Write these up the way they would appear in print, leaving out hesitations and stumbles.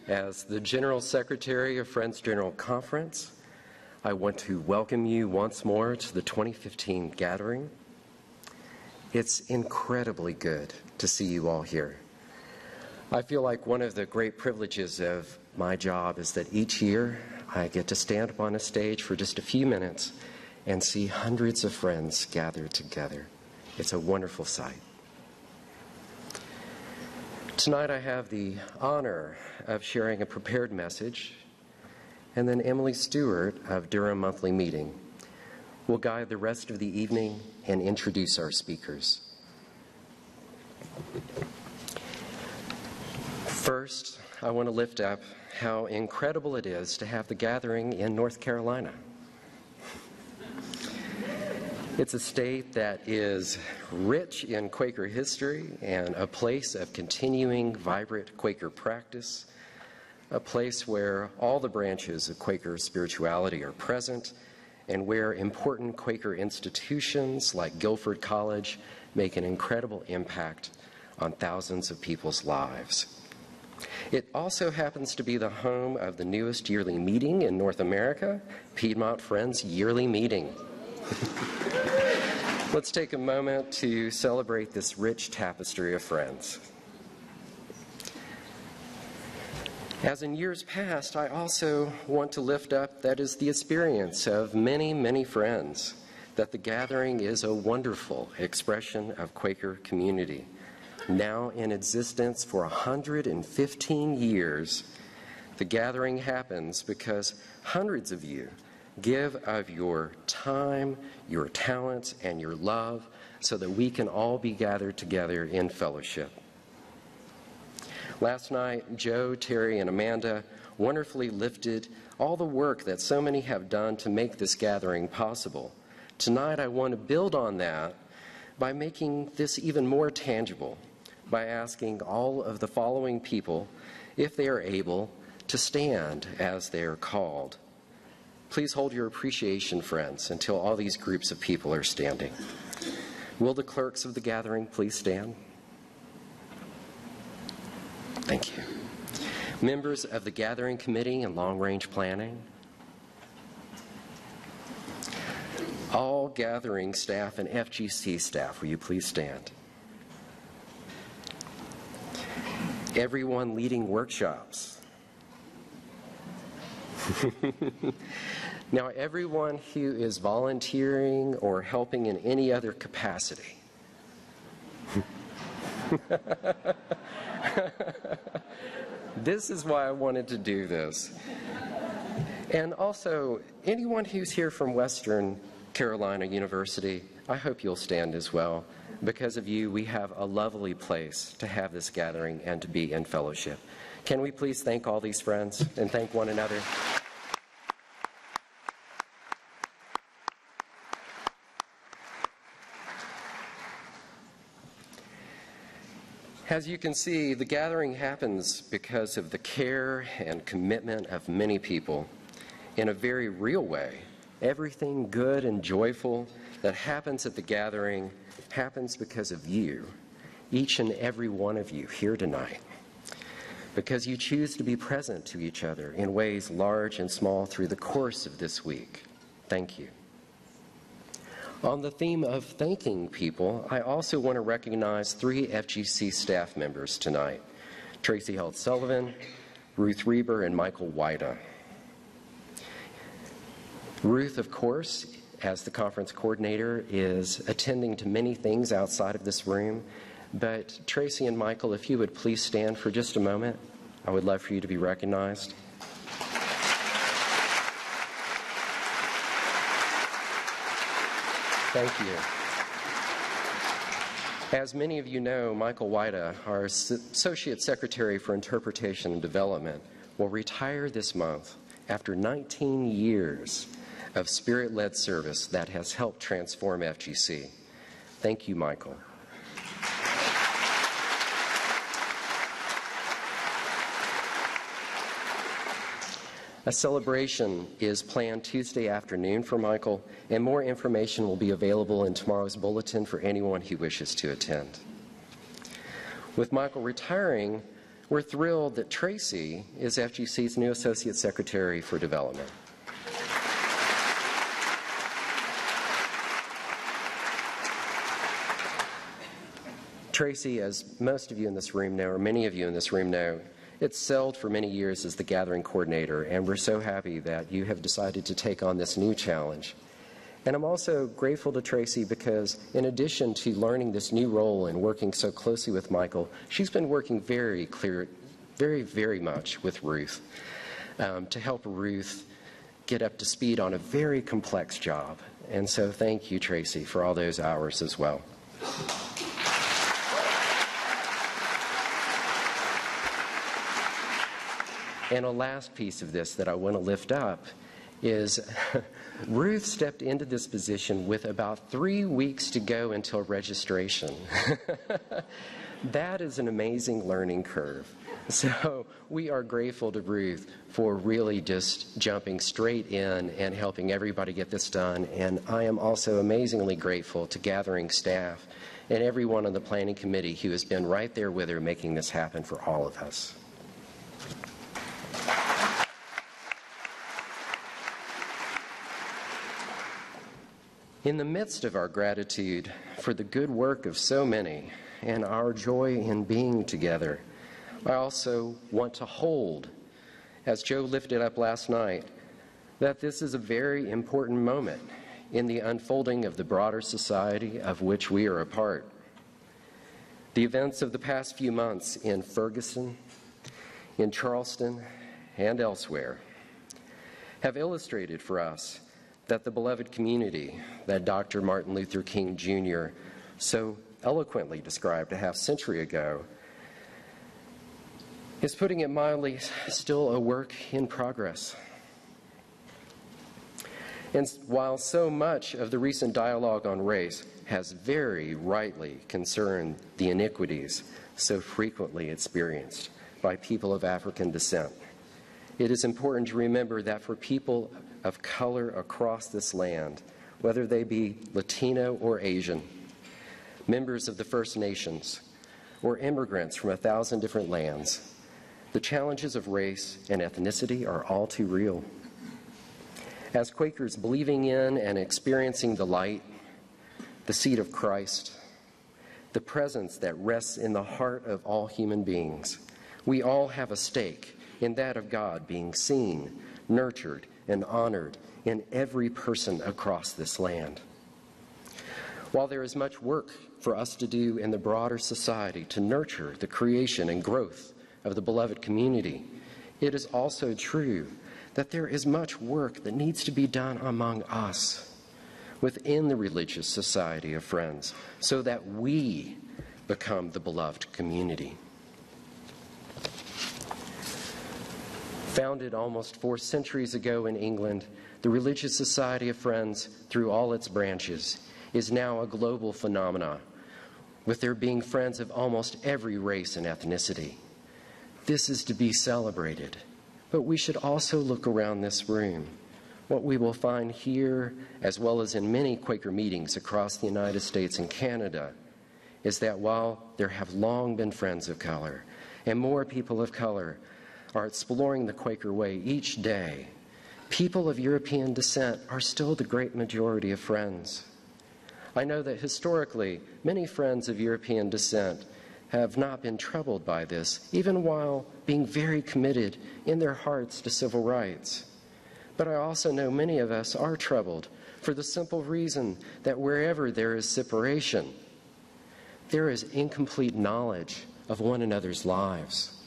As the General Secretary of Friends General Conference, I want to welcome you once more to the 2015 gathering. It's incredibly good to see you all here. I feel like one of the great privileges of my job is that each year I get to stand up on a stage for just a few minutes and see hundreds of friends gather together. It's a wonderful sight. Tonight I have the honor of sharing a prepared message, and then Emily Stewart of Durham Monthly Meeting will guide the rest of the evening and introduce our speakers. First, I want to lift up how incredible it is to have the gathering in North Carolina. It's a state that is rich in Quaker history and a place of continuing vibrant Quaker practice, a place where all the branches of Quaker spirituality are present, and where important Quaker institutions like Guilford College make an incredible impact on thousands of people's lives. It also happens to be the home of the newest yearly meeting in North America, Piedmont Friends Yearly Meeting. Let's take a moment to celebrate this rich tapestry of friends. As in years past, I also want to lift up that is the experience of many, many friends, that the gathering is a wonderful expression of Quaker community. Now in existence for 115 years, the gathering happens because hundreds of you give of your time, your talents, and your love so that we can all be gathered together in fellowship. Last night, Joe, Terry, and Amanda wonderfully lifted all the work that so many have done to make this gathering possible. Tonight, I want to build on that by making this even more tangible, by asking all of the following people, if they are able, to stand as they are called. Please hold your appreciation, friends, until all these groups of people are standing. Will the clerks of the gathering please stand? Thank you. Members of the Gathering Committee and Long Range Planning. All gathering staff and FGC staff, will you please stand? Everyone leading workshops. Now, everyone who is volunteering or helping in any other capacity. This is why I wanted to do this. And also, anyone who's here from Western Carolina University, I hope you'll stand as well. Because of you, we have a lovely place to have this gathering and to be in fellowship. Can we please thank all these friends and thank one another? As you can see, the gathering happens because of the care and commitment of many people. In a very real way, everything good and joyful that happens at the gathering happens because of you, each and every one of you here tonight, because you choose to be present to each other in ways large and small through the course of this week. Thank you. On the theme of thanking people, I also want to recognize 3 FGC staff members tonight: Tracy Held Sullivan, Ruth Reber, and Michael Wida. Ruth, of course, as the conference coordinator, is attending to many things outside of this room, but Tracy and Michael, if you would please stand for just a moment, I would love for you to be recognized. Thank you. As many of you know, Michael Wida, our Associate Secretary for Interpretation and Development, will retire this month after 19 years of spirit-led service that has helped transform FGC. Thank you, Michael. A celebration is planned Tuesday afternoon for Michael, and more information will be available in tomorrow's bulletin for anyone who wishes to attend. With Michael retiring, We're thrilled that Tracy is FGC's new Associate Secretary for Development. Tracy, as most of you in this room know, or many of you in this room know, excelled for many years as the gathering coordinator, and we're so happy that you have decided to take on this new challenge. And I'm also grateful to Tracy because in addition to learning this new role and working so closely with Michael, she's been working very much with Ruth to help Ruth get up to speed on a very complex job. And so thank you, Tracy, for all those hours as well. And a last piece of this that I want to lift up is Ruth stepped into this position with about 3 weeks to go until registration. That is an amazing learning curve. So we are grateful to Ruth for really just jumping straight in and helping everybody get this done. And I am also amazingly grateful to gathering staff and everyone on the planning committee who has been right there with her making this happen for all of us. In the midst of our gratitude for the good work of so many and our joy in being together, I also want to hold, as Joe lifted up last night, that this is a very important moment in the unfolding of the broader society of which we are a part. The events of the past few months in Ferguson, in Charleston, and elsewhere have illustrated for us that the beloved community that Dr. Martin Luther King Jr. so eloquently described a half-century ago is, putting it mildly, still a work in progress. And while so much of the recent dialogue on race has very rightly concerned the iniquities so frequently experienced by people of African descent, it is important to remember that for people of color across this land, whether they be Latino or Asian, members of the First Nations, or immigrants from 1,000 different lands, the challenges of race and ethnicity are all too real. As Quakers believing in and experiencing the light, the seed of Christ, the presence that rests in the heart of all human beings, we all have a stake in that of God being seen, nurtured, and honored in every person across this land. While there is much work for us to do in the broader society to nurture the creation and growth of the beloved community, it is also true that there is much work that needs to be done among us within the religious society of Friends so that we become the beloved community. Founded almost 4 centuries ago in England, the Religious Society of Friends, through all its branches, is now a global phenomenon, with there being friends of almost every race and ethnicity. This is to be celebrated, but we should also look around this room. What we will find here, as well as in many Quaker meetings across the United States and Canada, is that while there have long been friends of color, and more people of color are exploring the Quaker way each day, people of European descent are still the great majority of Friends. I know that historically, many Friends of European descent have not been troubled by this, even while being very committed in their hearts to civil rights. But I also know many of us are troubled for the simple reason that wherever there is separation, there is incomplete knowledge of one another's lives.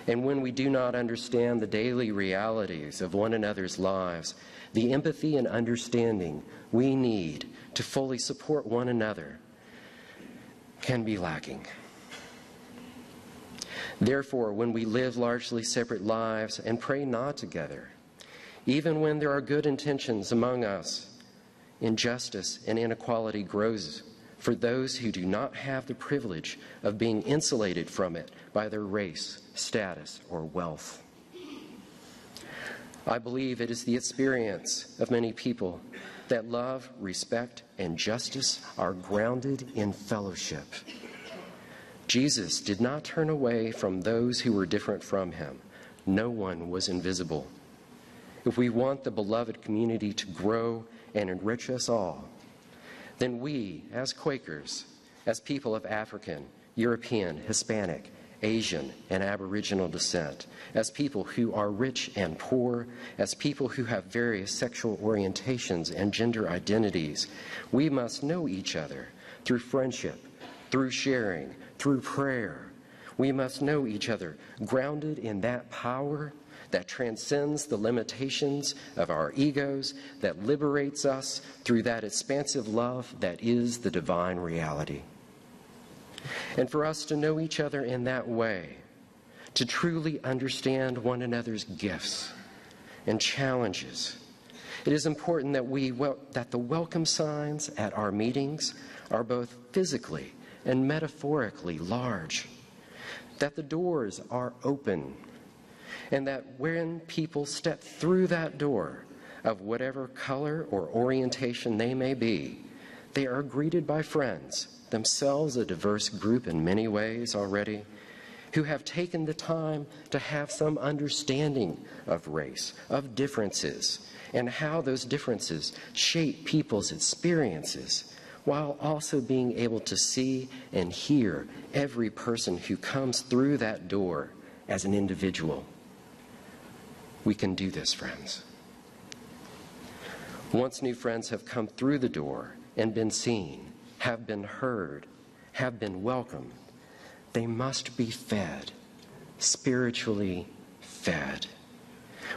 And when we do not understand the daily realities of one another's lives, the empathy and understanding we need to fully support one another can be lacking. Therefore, when we live largely separate lives and pray not together, even when there are good intentions among us, injustice and inequality grows for those who do not have the privilege of being insulated from it by their race, status, or wealth. I believe it is the experience of many people that love, respect, and justice are grounded in fellowship. Jesus did not turn away from those who were different from him. No one was invisible. If we want the beloved community to grow and enrich us all, then we, as Quakers, as people of African, European, Hispanic, Asian, and Aboriginal descent, as people who are rich and poor, as people who have various sexual orientations and gender identities, we must know each other through friendship, through sharing, through prayer. We must know each other grounded in that power that transcends the limitations of our egos, that liberates us through that expansive love that is the divine reality. And for us to know each other in that way, to truly understand one another's gifts and challenges, it is important that the welcome signs at our meetings are both physically and metaphorically large, that the doors are open, and that when people step through that door, of whatever color or orientation they may be, they are greeted by friends, themselves a diverse group in many ways already, who have taken the time to have some understanding of race, of differences, and how those differences shape people's experiences, while also being able to see and hear every person who comes through that door as an individual. We can do this, friends. Once new friends have come through the door and been seen, have been heard, have been welcomed, they must be fed, spiritually fed.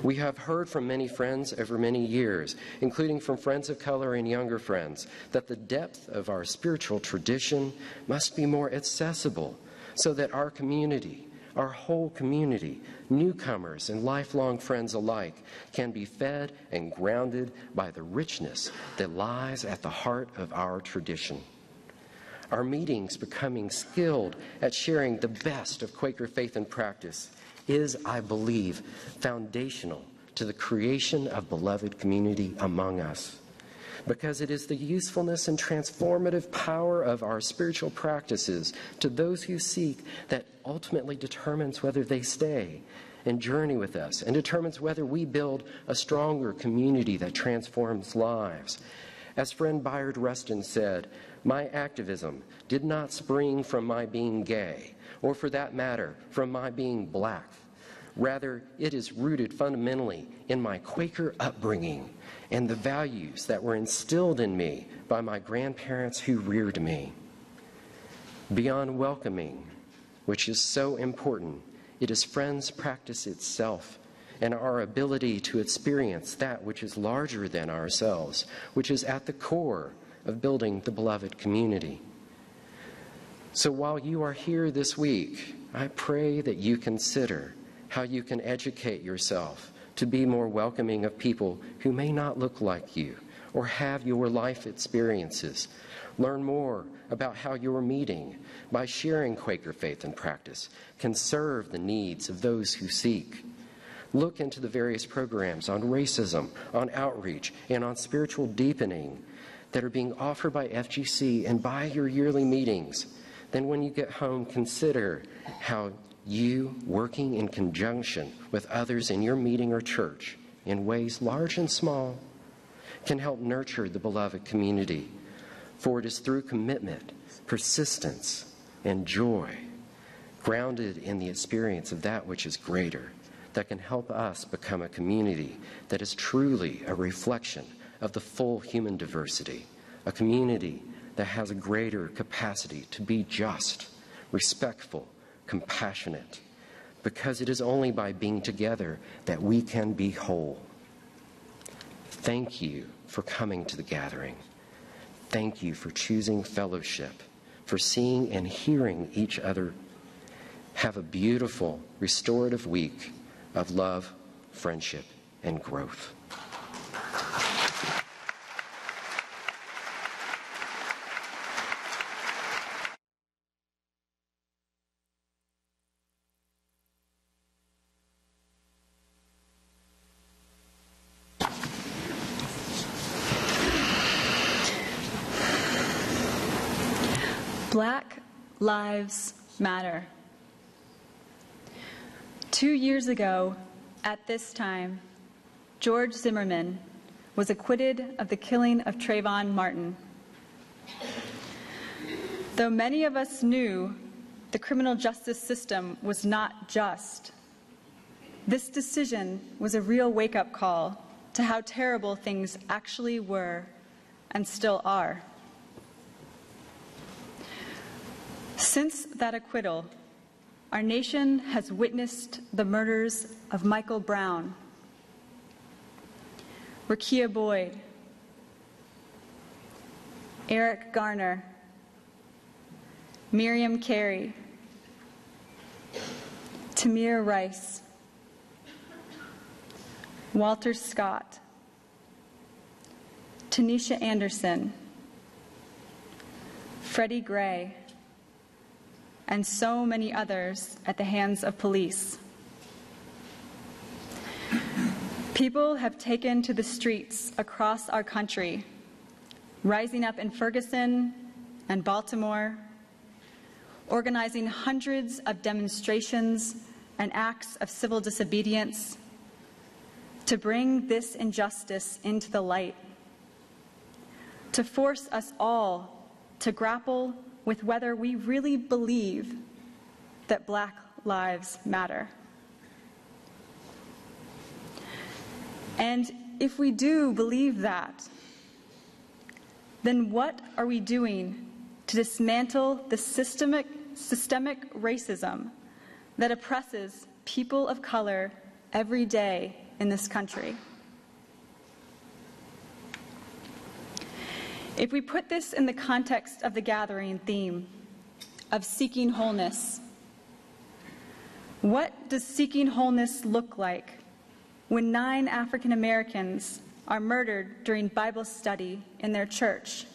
We have heard from many friends over many years, including from friends of color and younger friends, that the depth of our spiritual tradition must be more accessible so that our community, our whole community, newcomers and lifelong friends alike, can be fed and grounded by the richness that lies at the heart of our tradition. Our meetings becoming skilled at sharing the best of Quaker faith and practice is, I believe, foundational to the creation of beloved community among us, because it is the usefulness and transformative power of our spiritual practices to those who seek that ultimately determines whether they stay and journey with us, and determines whether we build a stronger community that transforms lives. As friend Bayard Rustin said, "My activism did not spring from my being gay, or for that matter, from my being black. Rather, it is rooted fundamentally in my Quaker upbringing and the values that were instilled in me by my grandparents who reared me." Beyond welcoming, which is so important, it is friends practice itself and our ability to experience that which is larger than ourselves, which is at the core of building the beloved community. So while you are here this week, I pray that you consider how you can educate yourself to be more welcoming of people who may not look like you or have your life experiences. Learn more about how your meeting, by sharing Quaker faith and practice, can serve the needs of those who seek. Look into the various programs on racism, on outreach, and on spiritual deepening that are being offered by FGC and by your yearly meetings. Then when you get home, consider how you, working in conjunction with others in your meeting or church, in ways large and small, can help nurture the beloved community. For it is through commitment, persistence, and joy, grounded in the experience of that which is greater, that can help us become a community that is truly a reflection of the full human diversity, a community that has a greater capacity to be just, respectful, compassionate, because it is only by being together that we can be whole. Thank you for coming to the gathering. Thank you for choosing fellowship, for seeing and hearing each other. Have a beautiful, restorative week of love, friendship, and growth. Black Lives matter. 2 years ago, at this time, George Zimmerman was acquitted of the killing of Trayvon Martin. Though many of us knew the criminal justice system was not just, this decision was a real wake-up call to how terrible things actually were and still are. Since that acquittal, our nation has witnessed the murders of Michael Brown, Rekia Boyd, Eric Garner, Miriam Carey, Tamir Rice, Walter Scott, Tanisha Anderson, Freddie Gray, and so many others at the hands of police. People have taken to the streets across our country, rising up in Ferguson and Baltimore, organizing hundreds of demonstrations and acts of civil disobedience to bring this injustice into the light, to force us all to grapple with whether we really believe that Black lives matter. And if we do believe that, then what are we doing to dismantle the systemic racism that oppresses people of color every day in this country? If we put this in the context of the gathering theme of seeking wholeness, what does seeking wholeness look like when 9 African Americans are murdered during Bible study in their church?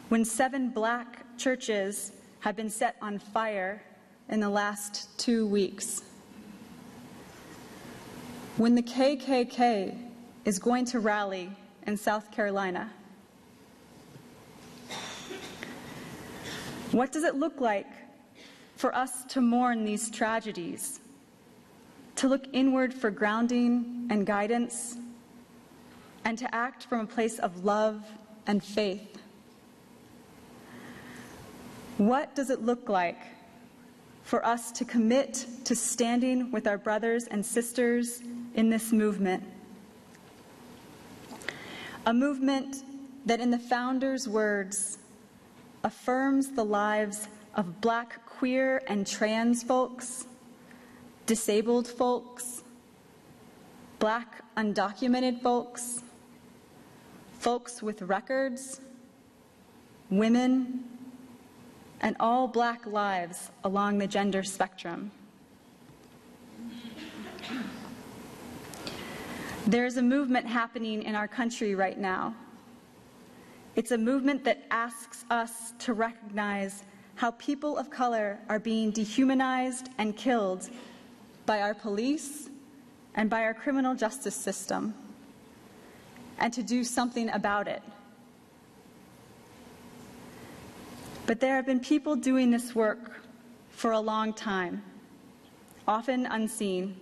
When 7 Black churches have been set on fire in the last 2 weeks? When the KKK is going to rally in South Carolina? What does it look like for us to mourn these tragedies, to look inward for grounding and guidance, and to act from a place of love and faith? What does it look like for us to commit to standing with our brothers and sisters in this movement? A movement that, in the founders' words, affirms the lives of Black queer and trans folks, disabled folks, Black undocumented folks, folks with records, women, and all Black lives along the gender spectrum. There's a movement happening in our country right now. It's a movement that asks us to recognize how people of color are being dehumanized and killed by our police and by our criminal justice system, and to do something about it. But there have been people doing this work for a long time, often unseen.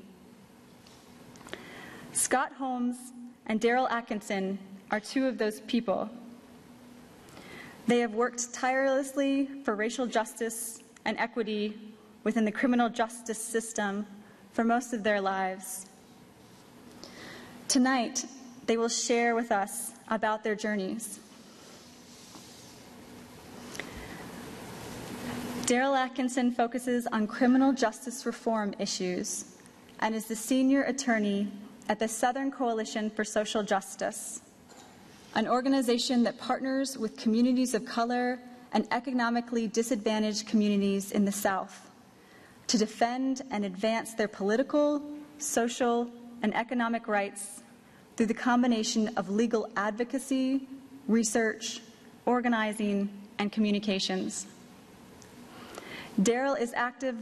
Scott Holmes and Daryl Atkinson are 2 of those people. They have worked tirelessly for racial justice and equity within the criminal justice system for most of their lives. Tonight, they will share with us about their journeys. Daryl Atkinson focuses on criminal justice reform issues and is the senior attorney at the Southern Coalition for Social Justice, an organization that partners with communities of color and economically disadvantaged communities in the South to defend and advance their political, social, and economic rights through the combination of legal advocacy, research, organizing, and communications. Daryl is active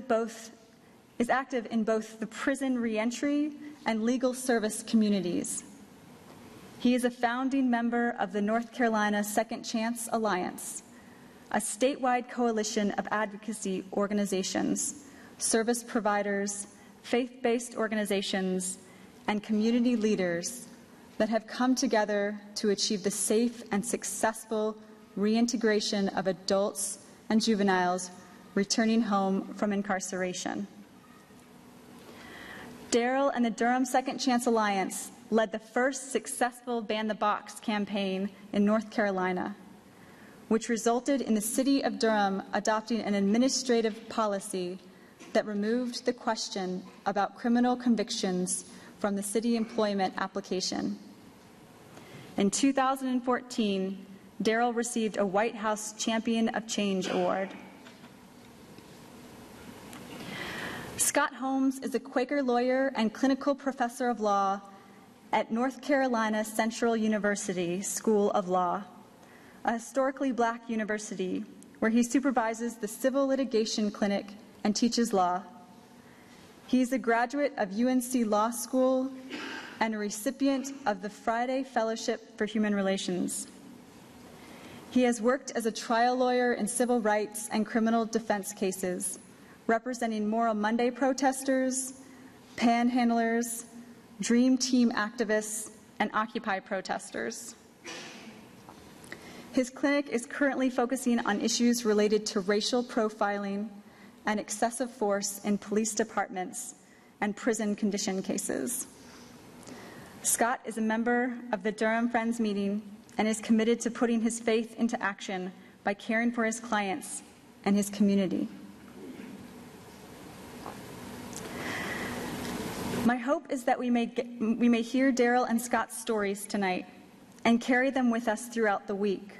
in both the prison reentry and legal service communities. He is a founding member of the North Carolina Second Chance Alliance, a statewide coalition of advocacy organizations, service providers, faith-based organizations, and community leaders that have come together to achieve the safe and successful reintegration of adults and juveniles returning home from incarceration. Daryl and the Durham Second Chance Alliance led the first successful Ban the Box campaign in North Carolina, which resulted in the city of Durham adopting an administrative policy that removed the question about criminal convictions from the city employment application. In 2014, Daryl received a White House Champion of Change Award. Scott Holmes is a Quaker lawyer and clinical professor of law at North Carolina Central University School of Law, a historically black university where he supervises the civil litigation clinic and teaches law. He's a graduate of UNC Law School and a recipient of the Friday Fellowship for Human Relations. He has worked as a trial lawyer in civil rights and criminal defense cases, representing Moral Monday protesters, panhandlers, Dream Team activists, and Occupy protesters. His clinic is currently focusing on issues related to racial profiling and excessive force in police departments and prison condition cases. Scott is a member of the Durham Friends Meeting and is committed to putting his faith into action by caring for his clients and his community. My hope is that we may hear Daryl and Scott's stories tonight and carry them with us throughout the week,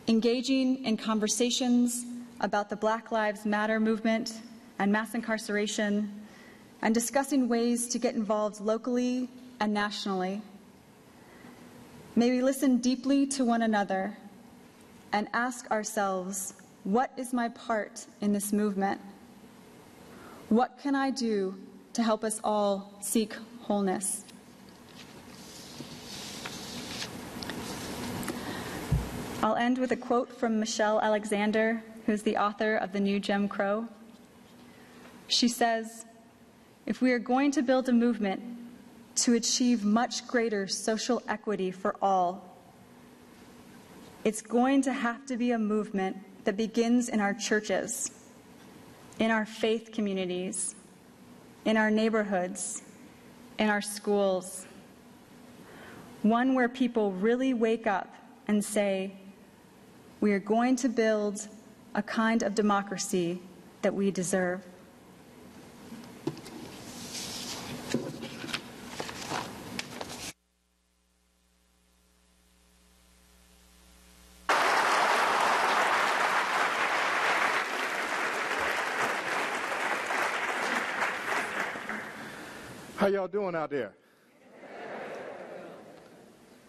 engaging in conversations about the Black Lives Matter movement and mass incarceration, and discussing ways to get involved locally and nationally. May we listen deeply to one another and ask ourselves, what is my part in this movement? What can I do to help us all seek wholeness? I'll end with a quote from Michelle Alexander, who's the author of The New Jim Crow. She says, "If we are going to build a movement to achieve much greater social equity for all, it's going to have to be a movement that begins in our churches, in our faith communities, in our neighborhoods, in our schools. One where people really wake up and say, we are going to build a kind of democracy that we deserve." How y'all doing out there?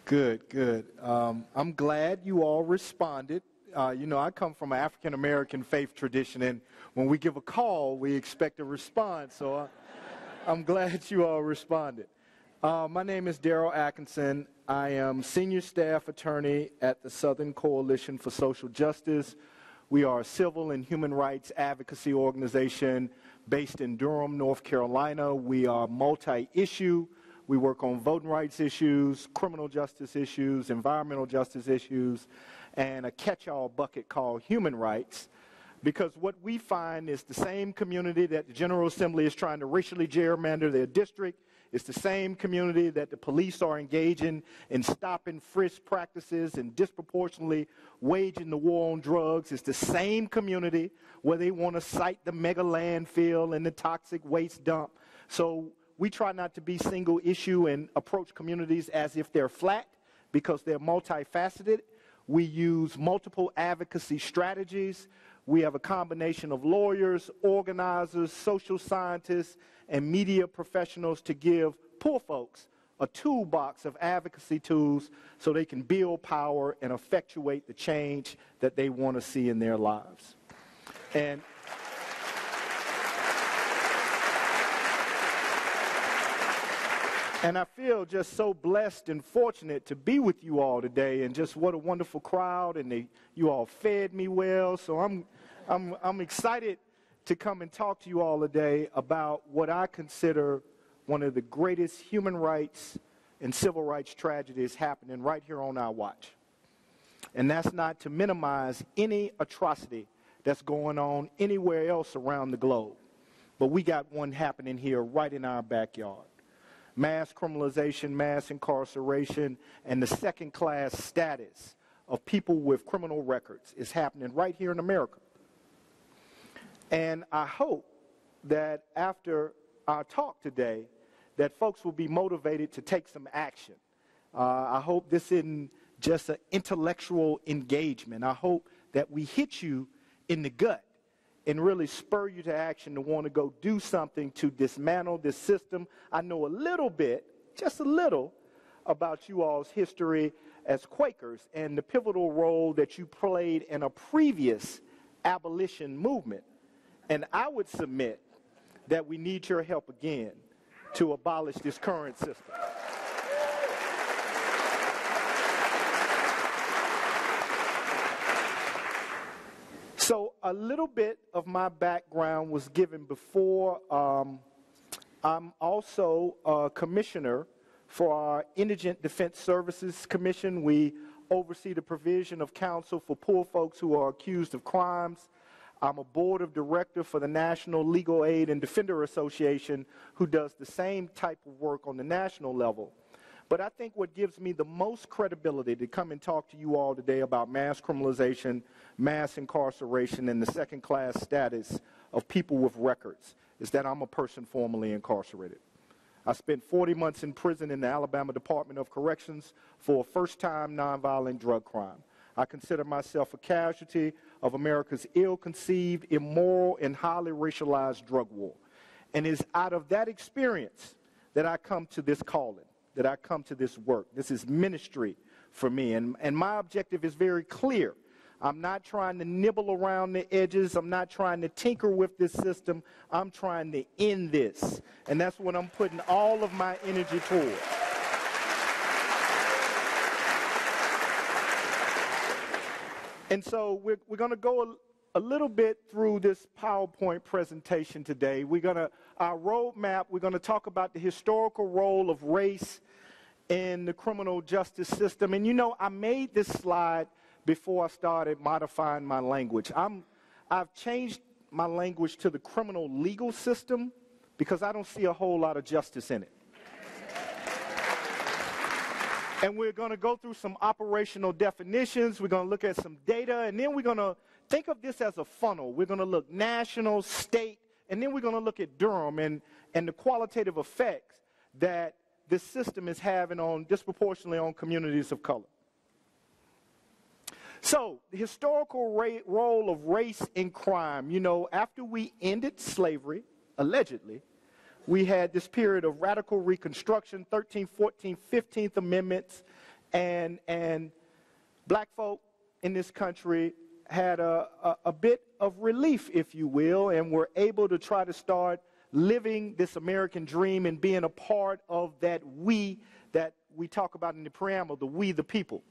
Good, good. I'm glad you all responded. You know, I come from an African-American faith tradition, and when we give a call, we expect a response. So I'm glad you all responded. My name is Daryl Atkinson. I am senior staff attorney at the Southern Coalition for Social Justice. We are a civil and human rights advocacy organization based in Durham, North Carolina. We are multi-issue. We work on voting rights issues, criminal justice issues, environmental justice issues, and a catch-all bucket called human rights. Because what we find is the same community that the General Assembly is trying to racially gerrymander their district. It's the same community that the police are engaging in stop and frisk practices and disproportionately waging the war on drugs. It's the same community where they want to site the mega landfill and the toxic waste dump. So we try not to be single issue and approach communities as if they're flat, because they're multifaceted. We use multiple advocacy strategies. We have a combination of lawyers, organizers, social scientists, and media professionals to give poor folks a toolbox of advocacy tools so they can build power and effectuate the change that they want to see in their lives. And And I feel just so blessed and fortunate to be with you all today, and just what a wonderful crowd, and you all fed me well. So I'm excited to come and talk to you all today about what I consider one of the greatest human rights and civil rights tragedies happening right here on our watch. And that's not to minimize any atrocity that's going on anywhere else around the globe. But we got one happening here right in our backyard. Mass criminalization, mass incarceration, and the second-class status of people with criminal records is happening right here in America. And I hope that after our talk today, that folks will be motivated to take some action. I hope this isn't just an intellectual engagement. I hope that we hit you in the gut and really spur you to action to want to go do something to dismantle this system. I know a little bit, just a little, about you all's history as Quakers and the pivotal role that you played in a previous abolition movement. And I would submit that we need your help again to abolish this current system. So a little bit of my background was given before. I'm also a commissioner for our Indigent Defense Services Commission. We oversee the provision of counsel for poor folks who are accused of crimes. I'm a board of director for the National Legal Aid and Defender Association, who does the same type of work on the national level. But I think what gives me the most credibility to come and talk to you all today about mass criminalization, mass incarceration, and the second-class status of people with records is that I'm a person formerly incarcerated. I spent 40 months in prison in the Alabama Department of Corrections for a first-time nonviolent drug crime. I consider myself a casualty of America's ill-conceived, immoral, and highly racialized drug war. And it's out of that experience that I come to this calling, that I come to this work. This is ministry for me. And my objective is very clear. I'm not trying to nibble around the edges. I'm not trying to tinker with this system. I'm trying to end this. And that's what I'm putting all of my energy toward. And so we're going to go a little bit through this PowerPoint presentation today. Our roadmap, we're going to talk about the historical role of race in the criminal justice system. And you know, I made this slide before I started modifying my language. I've changed my language to the criminal legal system because I don't see a whole lot of justice in it. And we're going to go through some operational definitions. We're going to look at some data, and then we're going to think of this as a funnel. We're going to look national, state, and then we're going to look at Durham and the qualitative effects that this system is having disproportionately on communities of color. So, the historical role of race in crime. You know, after we ended slavery, allegedly, we had this period of radical reconstruction, 13th, 14th, 15th Amendments, and black folk in this country had a bit of relief, if you will, and were able to try to start living this American dream and being a part of that we talk about in the preamble, the we the people.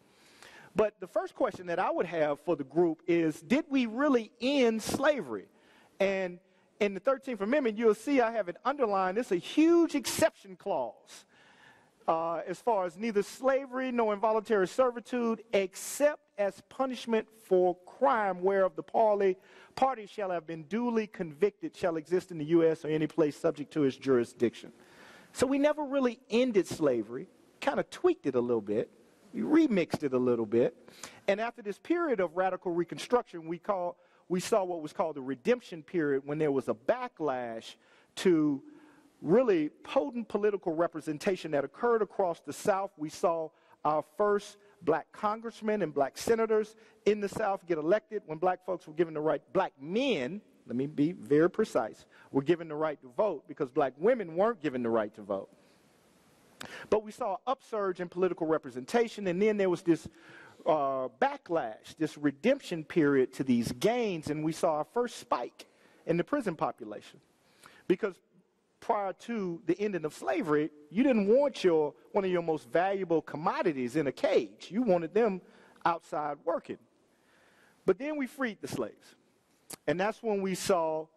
But the first question that I would have for the group is, did we really end slavery? And in the 13th Amendment, you'll see I have it underlined. It's a huge exception clause as far as neither slavery nor involuntary servitude, except as punishment for crime whereof the party shall have been duly convicted, shall exist in the U.S. or any place subject to its jurisdiction. So we never really ended slavery, kind of tweaked it a little bit. We remixed it a little bit. And after this period of radical reconstruction, we saw what was called the redemption period, when there was a backlash to really potent political representation that occurred across the South. We saw our first black congressmen and black senators in the South get elected when black folks were given the right, black men, let me be very precise, were given the right to vote because black women weren't given the right to vote. But we saw an upsurge in political representation, and then there was this backlash, this redemption period to these gains, and we saw our first spike in the prison population. Because prior to the ending of slavery, you didn't want one of your most valuable commodities in a cage. You wanted them outside working. But then we freed the slaves. And that's when we saw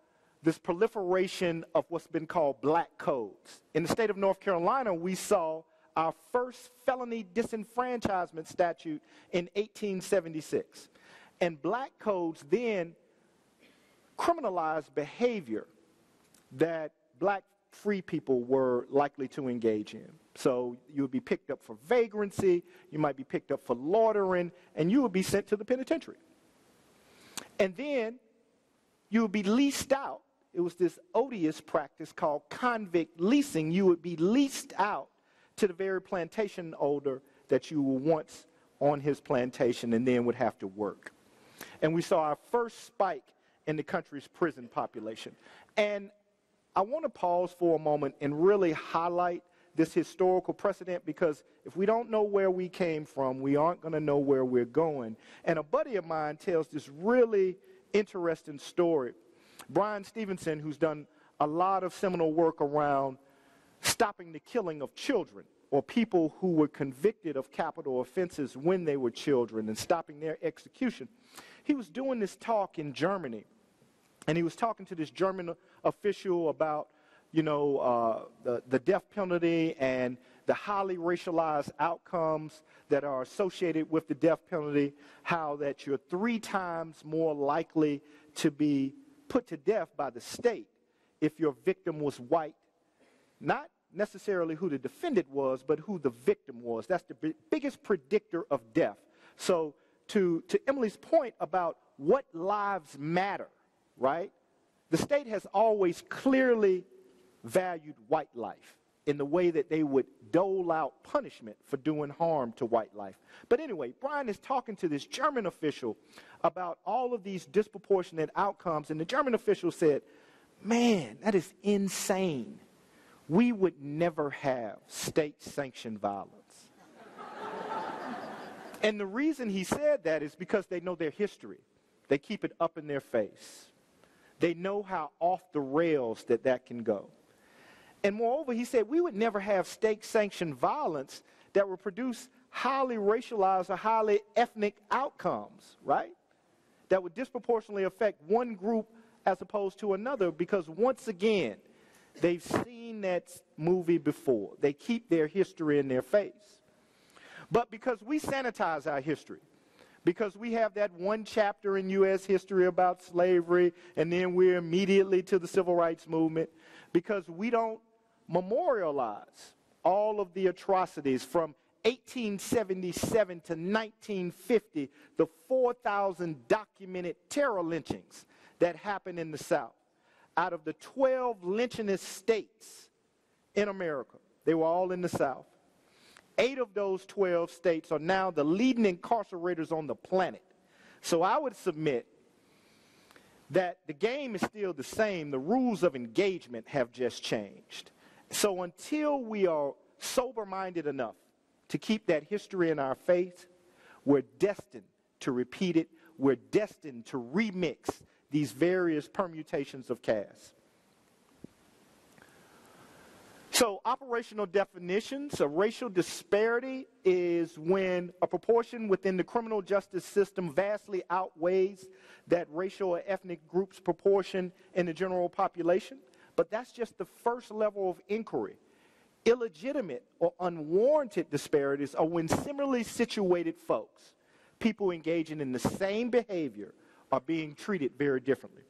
this proliferation of what's been called black codes. In the state of North Carolina, we saw our first felony disenfranchisement statute in 1876. And black codes then criminalized behavior that black free people were likely to engage in. So you would be picked up for vagrancy, you might be picked up for loitering, and you would be sent to the penitentiary. And then you would be leased out. It was this odious practice called convict leasing. You would be leased out to the very plantation owner that you were once on his plantation and then would have to work. And we saw our first spike in the country's prison population. And I want to pause for a moment and really highlight this historical precedent, because if we don't know where we came from, we aren't going to know where we're going. And a buddy of mine tells this really interesting story. Brian Stevenson, who's done a lot of seminal work around stopping the killing of children or people who were convicted of capital offenses when they were children and stopping their execution. He was doing this talk in Germany, and he was talking to this German official about, the death penalty and the highly racialized outcomes that are associated with the death penalty, how that you're 3 times more likely to be put to death by the state if your victim was white. Not necessarily who the defendant was, but who the victim was. That's the biggest predictor of death. So to Emily's point about what lives matter, right? The state has always clearly valued white life in the way that they would dole out punishment for doing harm to white life. But anyway, Brian is talking to this German official about all of these disproportionate outcomes, and the German official said, "Man, that is insane. We would never have state-sanctioned violence." And the reason he said that is because they know their history. They keep it up in their face. They know how off the rails that can go. And moreover, he said, we would never have state-sanctioned violence that would produce highly racialized or highly ethnic outcomes, right? That would disproportionately affect one group as opposed to another, because once again, they've seen that movie before. They keep their history in their face. But because we sanitize our history, because we have that one chapter in U.S. history about slavery, and then we're immediately to the civil rights movement, because we don't memorialize all of the atrocities from 1877 to 1950, the 4,000 documented terror lynchings that happened in the South. Out of the 12 lynchingest states in America, they were all in the South. 8 of those 12 states are now the leading incarcerators on the planet. So I would submit that the game is still the same. The rules of engagement have just changed. So until we are sober-minded enough to keep that history in our faith, we're destined to repeat it. We're destined to remix these various permutations of caste. So operational definitions of racial disparity is when a proportion within the criminal justice system vastly outweighs that racial or ethnic group's proportion in the general population. But that's just the first level of inquiry. Illegitimate or unwarranted disparities are when similarly situated folks, people engaging in the same behavior, are being treated very differently.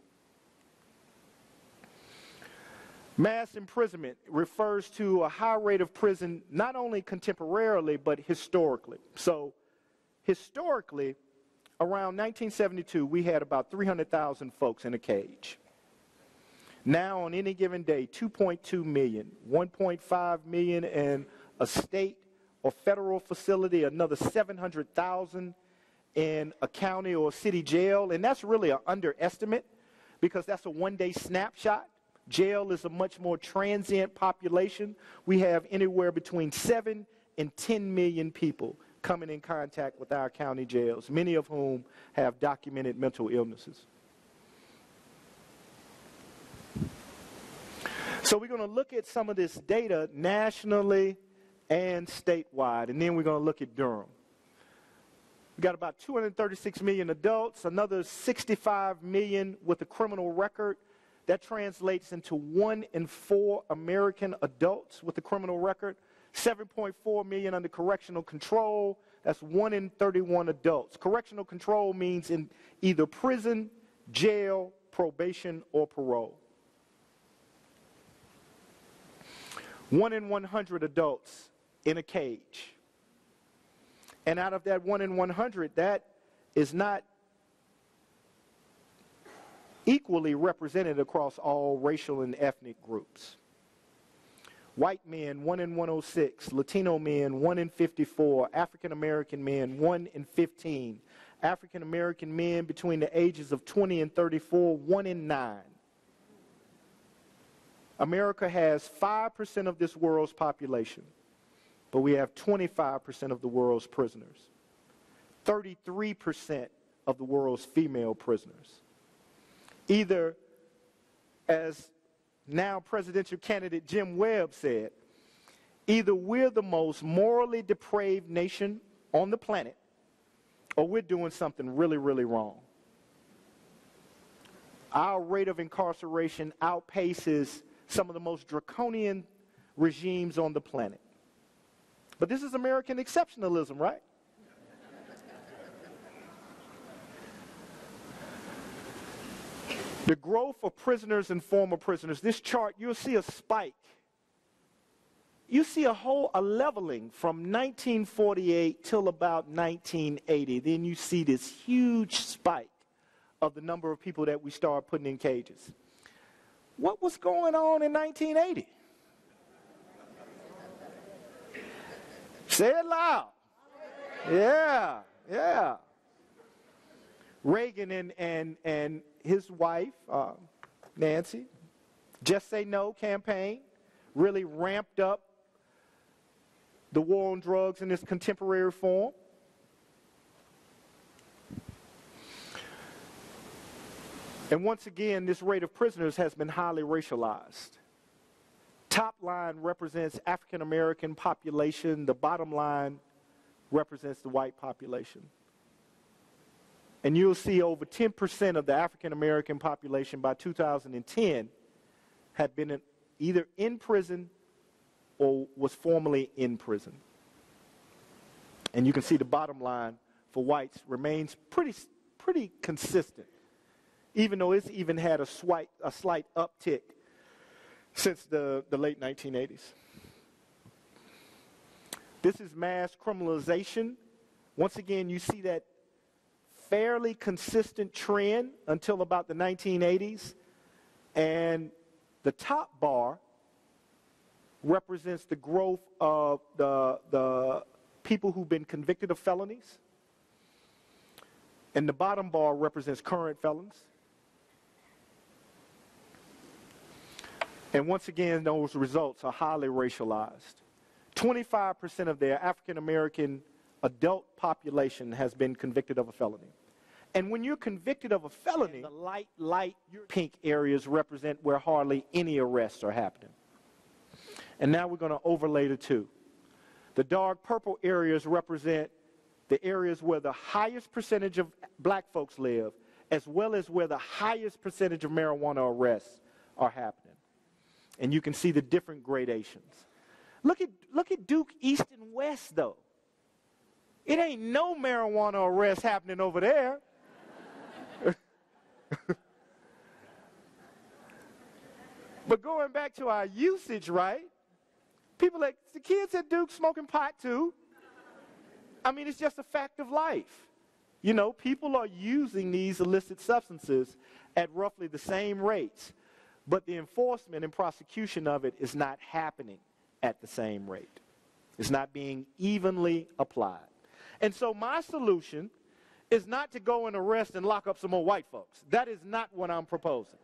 Mass imprisonment refers to a high rate of prison, not only contemporarily, but historically. So historically, around 1972, we had about 300,000 folks in a cage. Now, on any given day, 2.2 million, 1.5 million in a state or federal facility, another 700,000 in a county or city jail. And that's really an underestimate, because that's a one-day snapshot. Jail is a much more transient population. We have anywhere between 7 and 10 million people coming in contact with our county jails, many of whom have documented mental illnesses. So we're going to look at some of this data nationally and statewide, and then we're going to look at Durham. We got about 236 million adults, another 65 million with a criminal record. That translates into 1 in 4 American adults with a criminal record, 7.4 million under correctional control. That's 1 in 31 adults. Correctional control means in either prison, jail, probation, or parole. 1 in 100 adults in a cage. And out of that 1 in 100, that is not equally represented across all racial and ethnic groups. White men, 1 in 106. Latino men, 1 in 54. African American men, 1 in 15. African American men between the ages of 20 and 34, 1 in 9. America has 5% of this world's population, but we have 25% of the world's prisoners. 33% of the world's female prisoners. Either, as now presidential candidate Jim Webb said, either we're the most morally depraved nation on the planet, or we're doing something really, really wrong. Our rate of incarceration outpaces some of the most draconian regimes on the planet. But this is American exceptionalism, right? The growth of prisoners and former prisoners. This chart, you'll see a spike. You see a leveling from 1948 till about 1980. Then you see this huge spike of the number of people that we start putting in cages. What was going on in 1980? Say it loud. Yeah. Reagan and his wife, Nancy, Just Say No campaign really ramped up the war on drugs in its contemporary form. And once again, this rate of prisoners has been highly racialized. Top line represents African American population. The bottom line represents the white population. And you'll see over 10% of the African American population by 2010 had been either in prison or was formerly in prison. And you can see the bottom line for whites remains pretty consistent, even though it's even had a slight uptick since the late 1980s. This is mass criminalization. Once again, you see that fairly consistent trend until about the 1980s. And the top bar represents the growth of the people who've been convicted of felonies. And the bottom bar represents current felons. And once again, those results are highly racialized. 25% of their African American adult population has been convicted of a felony. And when you're convicted of a felony, the light pink areas represent where hardly any arrests are happening. And now we're going to overlay the two. The dark purple areas represent the areas where the highest percentage of black folks live, as well as where the highest percentage of marijuana arrests are happening. And you can see the different gradations. Look at Duke East and West, though. It ain't no marijuana arrests happening over there. But going back to our usage, right? The kids at Duke smoking pot too. I mean, it's just a fact of life. You know, people are using these illicit substances at roughly the same rates, but the enforcement and prosecution of it is not happening at the same rate. It's not being evenly applied. And so my solution is not to go and arrest and lock up some more white folks. That is not what I'm proposing.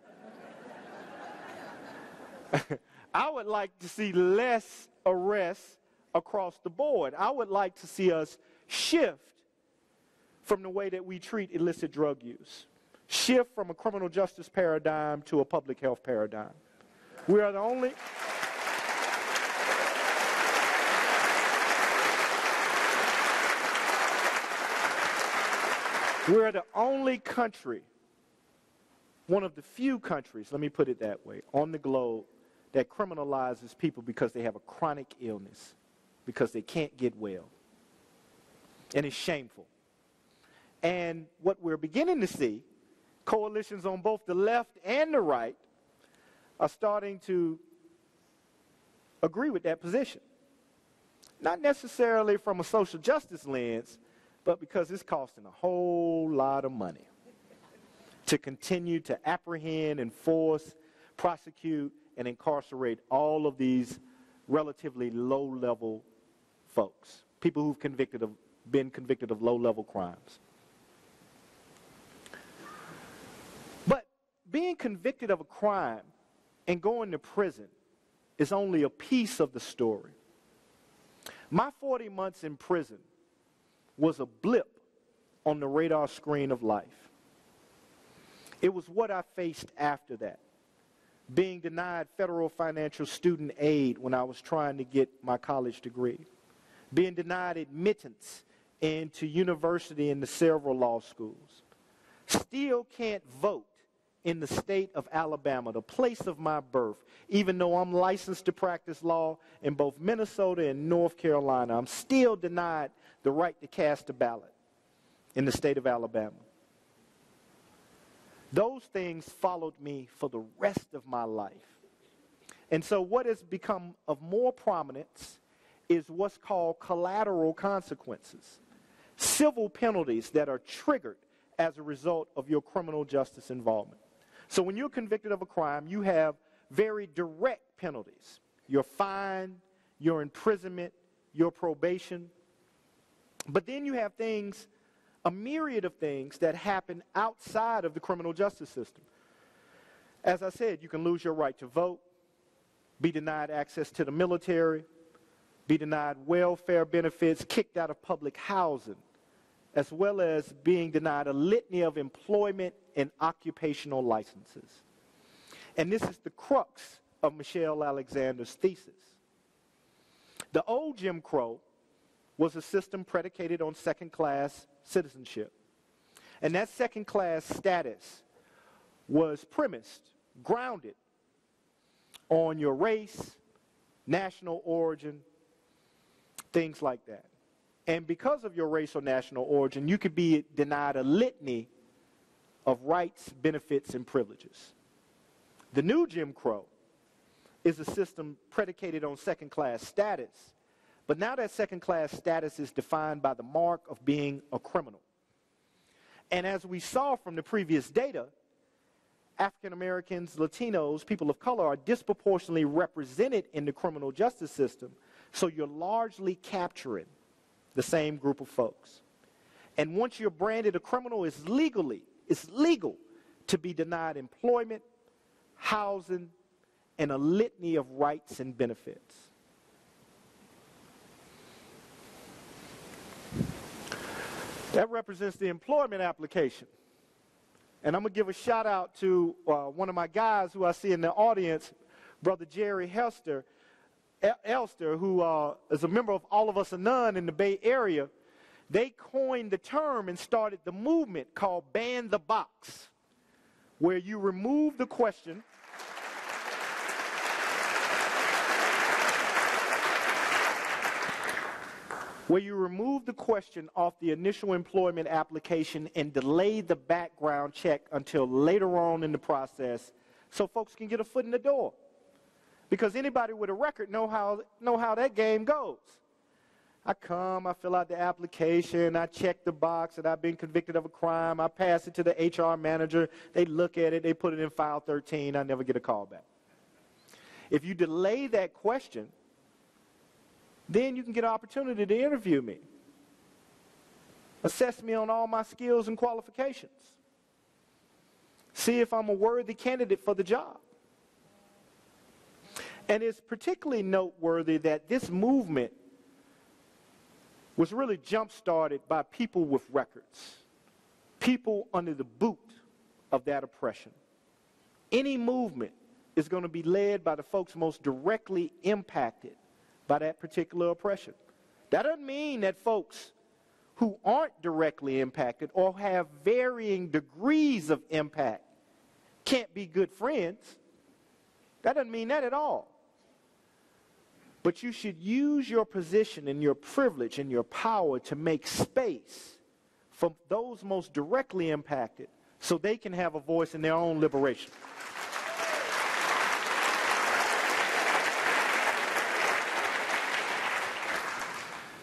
I would like to see less arrests across the board. I would like to see us shift from the way that we treat illicit drug use. Shift from a criminal justice paradigm to a public health paradigm. We are the only... We're the only country, one of the few countries, let me put it that way, on the globe that criminalizes people because they have a chronic illness, because they can't get well. And it's shameful. And what we're beginning to see, coalitions on both the left and the right are starting to agree with that position. Not necessarily from a social justice lens, but because it's costing a whole lot of money to continue to apprehend, enforce, prosecute, and incarcerate all of these relatively low-level folks, people who've been convicted of low-level crimes. But being convicted of a crime and going to prison is only a piece of the story. My 40 months in prison was a blip on the radar screen of life. It was what I faced after that. Being denied federal financial student aid when I was trying to get my college degree. Being denied admittance into university and the several law schools. Still can't vote in the state of Alabama, the place of my birth, even though I'm licensed to practice law in both Minnesota and North Carolina. I'm still denied the right to cast a ballot in the state of Alabama. Those things followed me for the rest of my life. And so what has become of more prominence is what's called collateral consequences. Civil penalties that are triggered as a result of your criminal justice involvement. So when you're convicted of a crime, you have very direct penalties. Your fine, your imprisonment, your probation. But then you have things, a myriad of things that happen outside of the criminal justice system. As I said, you can lose your right to vote, be denied access to the military, be denied welfare benefits, kicked out of public housing, as well as being denied a litany of employment and occupational licenses. And this is the crux of Michelle Alexander's thesis. The old Jim Crow was a system predicated on second-class citizenship. And that second-class status was premised, grounded on your race, national origin, things like that. And because of your race or national origin, you could be denied a litany of rights, benefits, and privileges. The new Jim Crow is a system predicated on second-class status. But now that second-class status is defined by the mark of being a criminal. And as we saw from the previous data, African Americans, Latinos, people of color are disproportionately represented in the criminal justice system. So you're largely capturing the same group of folks. And once you're branded a criminal, it's legal to be denied employment, housing, and a litany of rights and benefits. That represents the employment application. And I'm going to give a shout out to one of my guys who I see in the audience, Brother Jerry Elster, who is a member of All of Us or None in the Bay Area. They coined the term and started the movement called Ban the Box, where you remove the question off the initial employment application and delay the background check until later on in the process so folks can get a foot in the door. Because anybody with a record know how that game goes. I fill out the application, I check the box that I've been convicted of a crime, I pass it to the HR manager, they look at it, they put it in file 13, I never get a call back. If you delay that question, then you can get an opportunity to interview me. Assess me on all my skills and qualifications. See if I'm a worthy candidate for the job. And it's particularly noteworthy that this movement was really jump-started by people with records, people under the boot of that oppression. Any movement is going to be led by the folks most directly impacted by that particular oppression. That doesn't mean that folks who aren't directly impacted or have varying degrees of impact can't be good friends. That doesn't mean that at all. But you should use your position and your privilege and your power to make space for those most directly impacted so they can have a voice in their own liberation.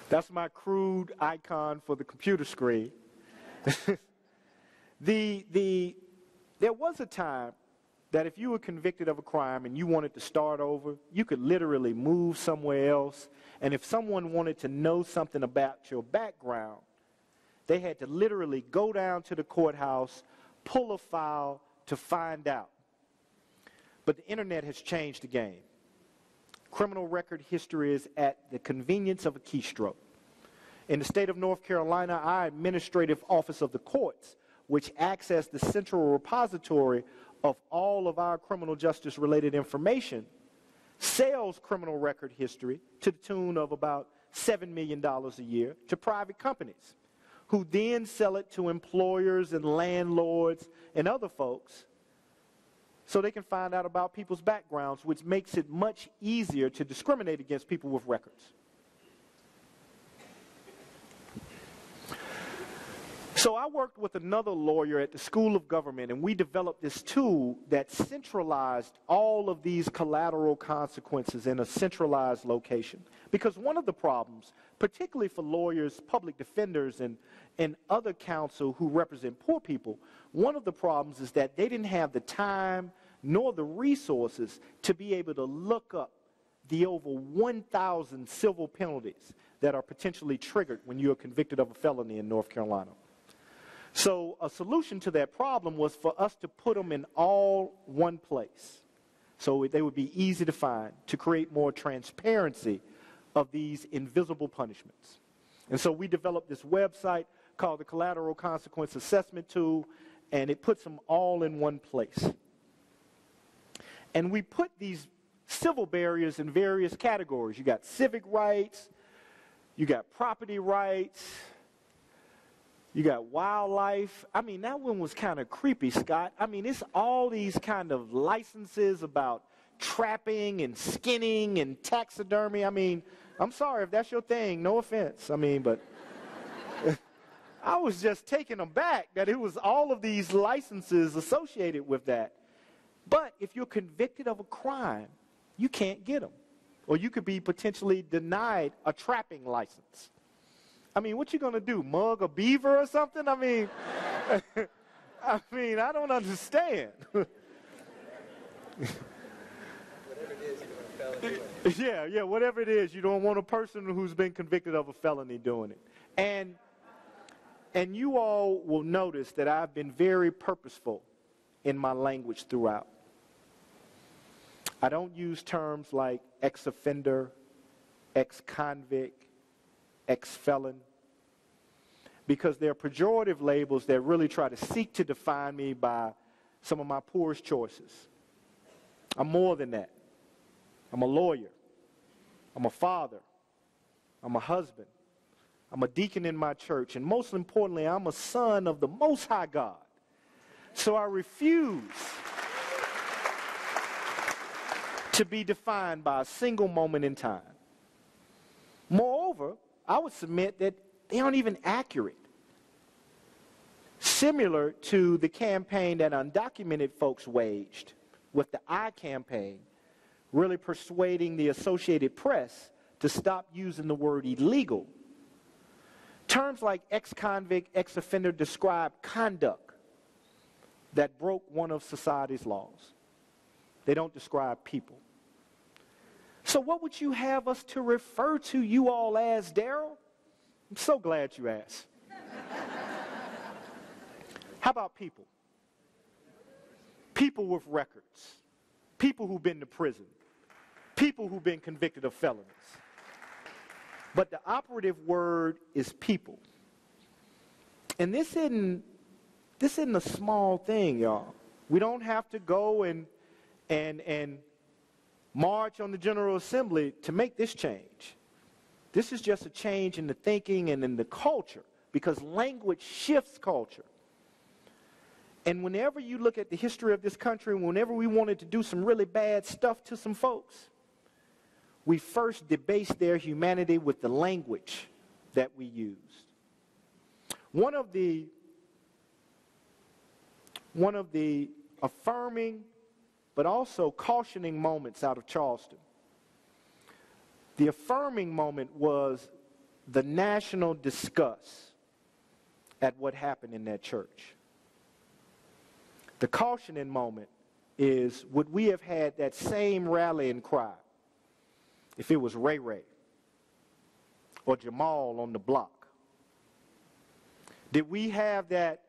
That's my crude icon for the computer screen. There was a time that if you were convicted of a crime and you wanted to start over, you could literally move somewhere else. And if someone wanted to know something about your background, they had to literally go down to the courthouse, pull a file to find out. But the internet has changed the game. Criminal record history is at the convenience of a keystroke. In the state of North Carolina, our administrative office of the courts, which acts as the central repository of all of our criminal justice related information, sells criminal record history to the tune of about $7 million a year to private companies, who then sell it to employers and landlords and other folks so they can find out about people's backgrounds, which makes it much easier to discriminate against people with records. So I worked with another lawyer at the School of Government, and we developed this tool that centralized all of these collateral consequences in a centralized location. Because one of the problems, particularly for lawyers, public defenders, and other counsel who represent poor people, one of the problems is that they didn't have the time nor the resources to be able to look up the over 1,000 civil penalties that are potentially triggered when you are convicted of a felony in North Carolina. So a solution to that problem was for us to put them in all one place so they would be easy to find, to create more transparency of these invisible punishments. And so we developed this website called the Collateral Consequence Assessment Tool, and it puts them all in one place. And we put these civil barriers in various categories. You got civic rights, you got property rights, you got wildlife. I mean, that one was kind of creepy, Scott. I mean, it's all these kind of licenses about trapping and skinning and taxidermy. I mean, I'm sorry if that's your thing. No offense. I mean, but I was just taken aback that it was all of these licenses associated with that. But if you're convicted of a crime, you can't get them. Or you could be potentially denied a trapping license. I mean, what you going to do, mug a beaver or something? I mean, I don't understand. Yeah, whatever it is, you don't want a person who's been convicted of a felony doing it. And you all will notice that I've been very purposeful in my language throughout. I don't use terms like ex-offender, ex-convict, ex-felon, because they're pejorative labels that really try to seek to define me by some of my poorest choices. I'm more than that. I'm a lawyer. I'm a father. I'm a husband. I'm a deacon in my church. And most importantly, I'm a son of the Most High God. So I refuse to be defined by a single moment in time. Moreover, I would submit that they aren't even accurate. Similar to the campaign that undocumented folks waged with the I campaign, really persuading the Associated Press to stop using the word illegal. Terms like ex-convict, ex-offender describe conduct that broke one of society's laws. They don't describe people. So what would you have us to refer to you all as, Daryl? I'm so glad you asked. How about people? People with records. People who've been to prison. People who've been convicted of felonies. But the operative word is people. And this isn't a small thing, y'all. We don't have to go and and march on the General Assembly to make this change. This is just a change in the thinking and in the culture, because language shifts culture. And whenever you look at the history of this country, whenever we wanted to do some really bad stuff to some folks, we first debased their humanity with the language that we used. One of the affirming but also cautioning moments out of Charleston, the affirming moment was the national disgust at what happened in that church. The cautioning moment is, would we have had that same rallying cry if it was Ray Ray or Jamal on the block? Did we have that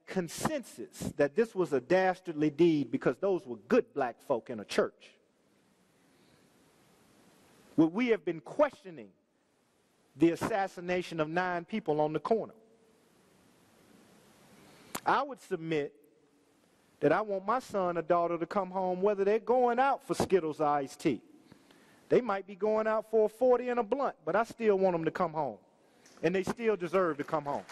consensus that this was a dastardly deed because those were good black folk in a church? Would we have been questioning the assassination of 9 people on the corner? I would submit that I want my son or daughter to come home whether they're going out for Skittles or iced tea. They might be going out for a 40 and a blunt, but I still want them to come home. And they still deserve to come home.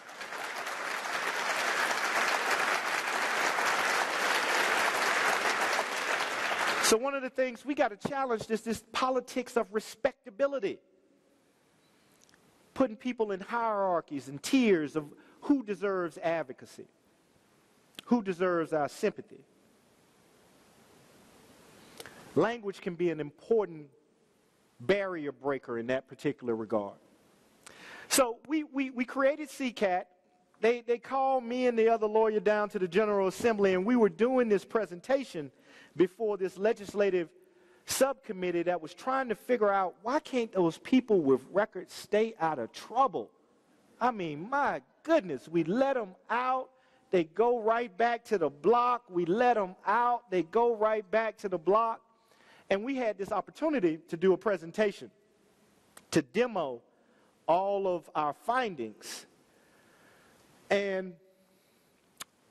So one of the things we got to challenge is this politics of respectability. Putting people in hierarchies and tiers of who deserves advocacy, who deserves our sympathy. Language can be an important barrier breaker in that particular regard. So we created CCAT. They called me and the other lawyer down to the General Assembly, and we were doing this presentation before this legislative subcommittee that was trying to figure out, why can't those people with records stay out of trouble? I mean, my goodness, we let them out, they go right back to the block. We let them out, they go right back to the block. And we had this opportunity to do a presentation to demo all of our findings. And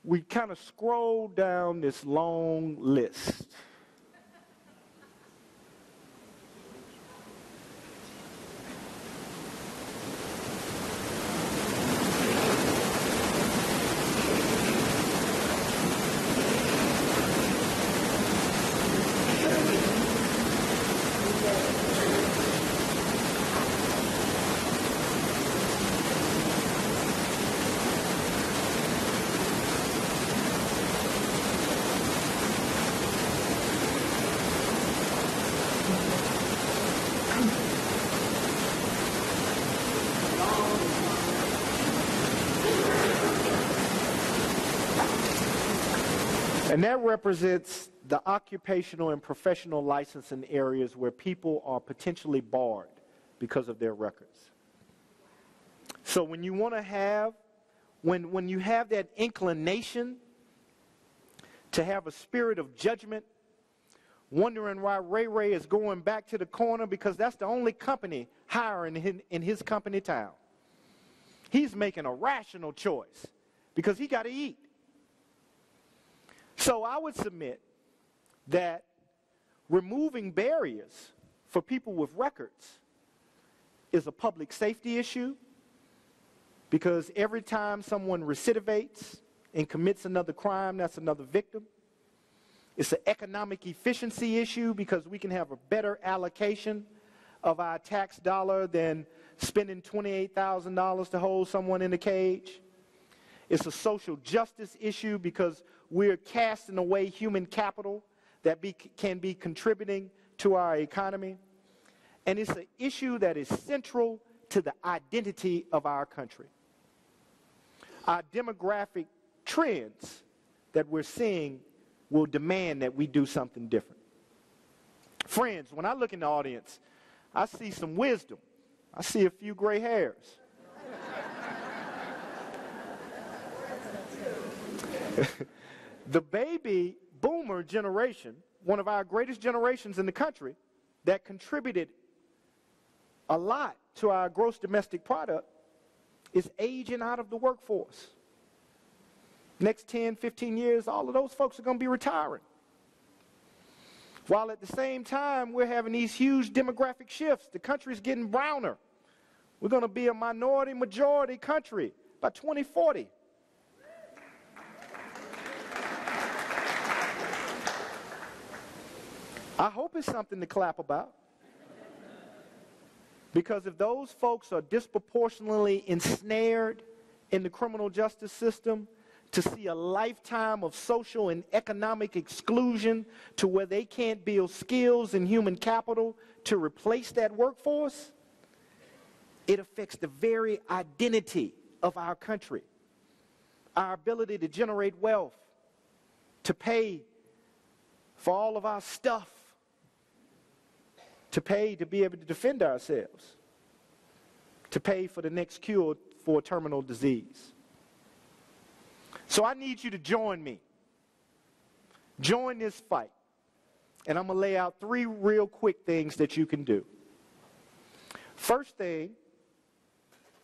we kind of scrolled down this long list. And that represents the occupational and professional licensing areas where people are potentially barred because of their records. So when you want to have, when you have that inclination to have a spirit of judgment, wondering why Ray Ray is going back to the corner because that's the only company hiring in his company town. He's making a rational choice because he got to eat. So I would submit that removing barriers for people with records is a public safety issue, because every time someone recidivates and commits another crime, that's another victim. It's an economic efficiency issue, because we can have a better allocation of our tax dollar than spending $28,000 to hold someone in a cage. It's a social justice issue, because we're casting away human capital that can be contributing to our economy. And it's an issue that is central to the identity of our country. Our demographic trends that we're seeing will demand that we do something different. Friends, when I look in the audience, I see some wisdom. I see a few gray hairs. The baby boomer generation, one of our greatest generations in the country, that contributed a lot to our gross domestic product, is aging out of the workforce. Next 10, 15 years, all of those folks are going to be retiring. While at the same time, we're having these huge demographic shifts. The country's getting browner. We're going to be a minority-majority country by 2040. I hope it's something to clap about. Because if those folks are disproportionately ensnared in the criminal justice system to see a lifetime of social and economic exclusion to where they can't build skills and human capital to replace that workforce, it affects the very identity of our country, our ability to generate wealth, to pay for all of our stuff, to pay to be able to defend ourselves, to pay for the next cure for a terminal disease. So I need you to join me. Join this fight. And I'm going to lay out 3 real quick things that you can do. First thing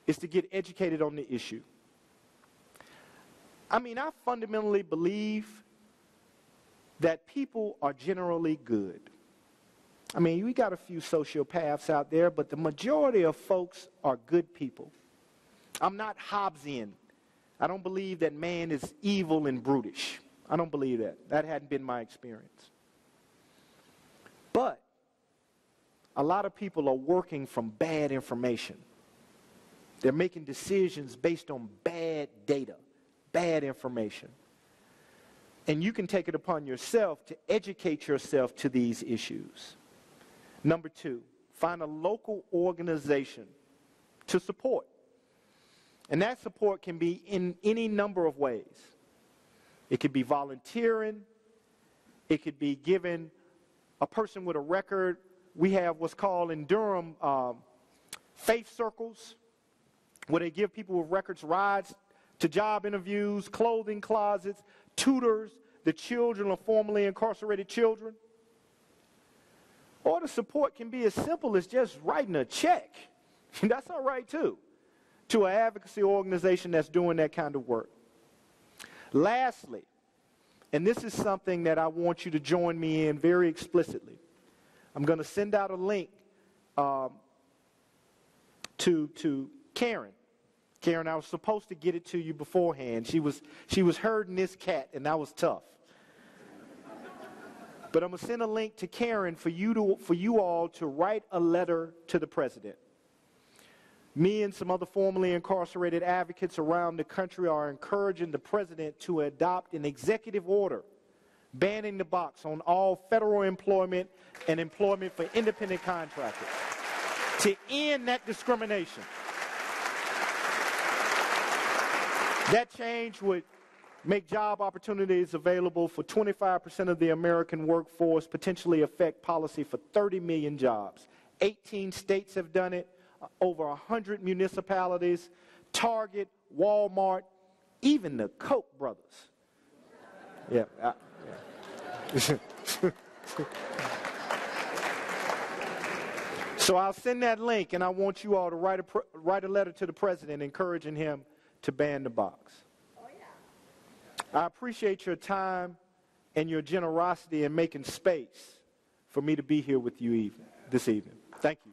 is to get educated on the issue. I mean, I fundamentally believe that people are generally good. I mean, we got a few sociopaths out there, but the majority of folks are good people. I'm not Hobbesian. I don't believe that man is evil and brutish. I don't believe that. That hadn't been my experience. But a lot of people are working from bad information. They're making decisions based on bad data, bad information. And you can take it upon yourself to educate yourself to these issues. Number 2, find a local organization to support. And that support can be in any number of ways. It could be volunteering. It could be giving a person with a record. We have what's called in Durham faith circles, where they give people with records rides to job interviews, clothing closets, tutors, the children of formerly incarcerated children. Or the support can be as simple as just writing a check. That's all right too, to an advocacy organization that's doing that kind of work. Lastly, and this is something that I want you to join me in very explicitly, I'm going to send out a link to Karen. Karen, I was supposed to get it to you beforehand. She was herding this cat, and that was tough. But I'm going to send a link to Karen for you all to write a letter to the president. Me and some other formerly incarcerated advocates around the country are encouraging the president to adopt an executive order banning the box on all federal employment and employment for independent contractors to end that discrimination. That change would make job opportunities available for 25% of the American workforce, potentially affect policy for 30 million jobs. 18 states have done it, over 100 municipalities, Target, Walmart, even the Koch brothers. Yeah. So I'll send that link, and I want you all to write a letter to the president encouraging him to ban the box. I appreciate your time and your generosity in making space for me to be here with you this evening. Thank you.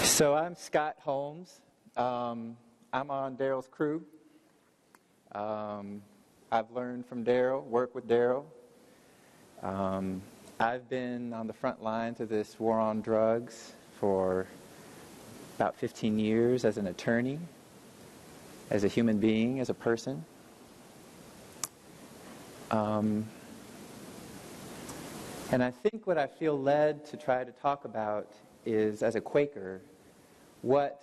So I'm Scott Holmes. I'm on Daryl's crew. I've learned from Daryl, worked with Daryl. I've been on the front lines of this war on drugs for about 15 years as an attorney, as a human being, as a person. And I think what I feel led to try to talk about is, as a Quaker, what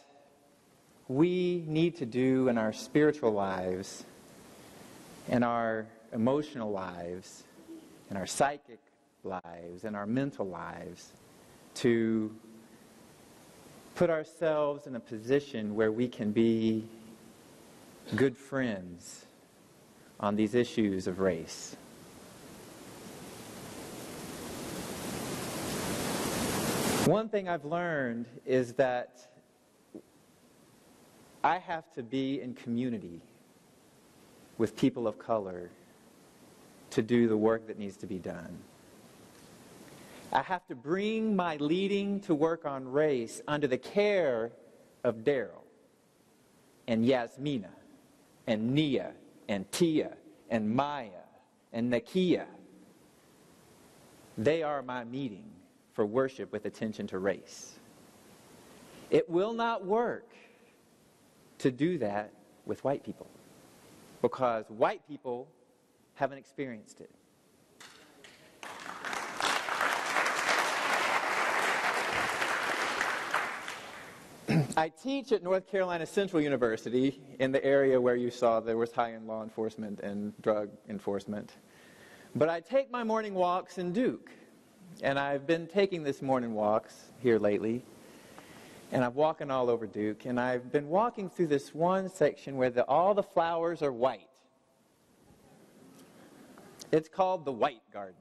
we need to do in our spiritual lives, in our emotional lives, in our psychic lives, in our mental lives, to put ourselves in a position where we can be good friends on these issues of race. One thing I've learned is that I have to be in community with people of color to do the work that needs to be done. I have to bring my leading to work on race under the care of Daryl and Yasmina and Nia and Tia and Maya and Nakia. They are my meeting for worship with attention to race. It will not work to do that with white people, because white people haven't experienced it. I teach at North Carolina Central University in the area where you saw there was high-end law enforcement and drug enforcement. But I take my morning walks in Duke, and I've been taking this morning walks here lately, and I'm walking all over Duke, and I've been walking through this one section where all the flowers are white. It's called the White Garden.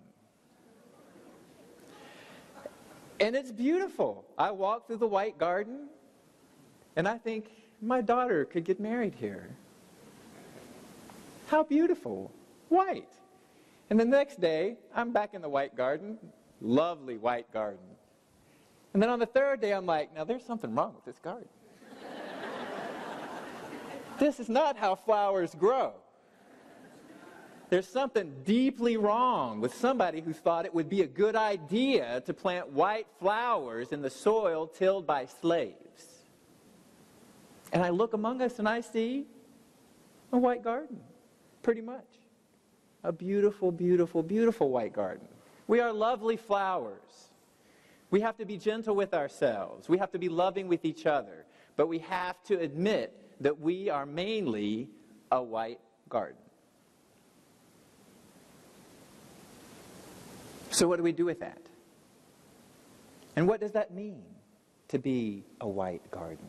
And it's beautiful. I walk through the White Garden, and I think my daughter could get married here. How beautiful. White. And the next day, I'm back in the White Garden. Lovely White Garden. And then on the third day, I'm like, now there's something wrong with this garden. This is not how flowers grow. There's something deeply wrong with somebody who thought it would be a good idea to plant white flowers in the soil tilled by slaves. And I look among us and I see a white garden, pretty much. A beautiful, beautiful, beautiful white garden. We are lovely flowers. We have to be gentle with ourselves. We have to be loving with each other. But we have to admit that we are mainly a white garden. So what do we do with that? And what does that mean to be a white garden?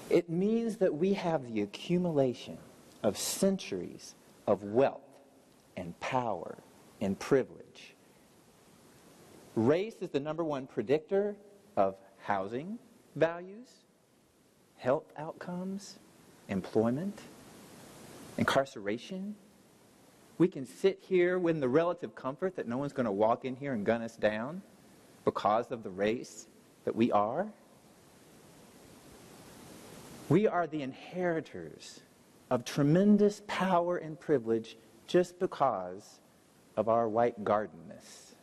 It means that we have the accumulation of centuries of wealth and power and privilege. Race is the #1 predictor of housing values, health outcomes, employment, incarceration. We can sit here with the relative comfort that no one's going to walk in here and gun us down because of the race that we are. We are the inheritors of tremendous power and privilege just because of our white gardenness.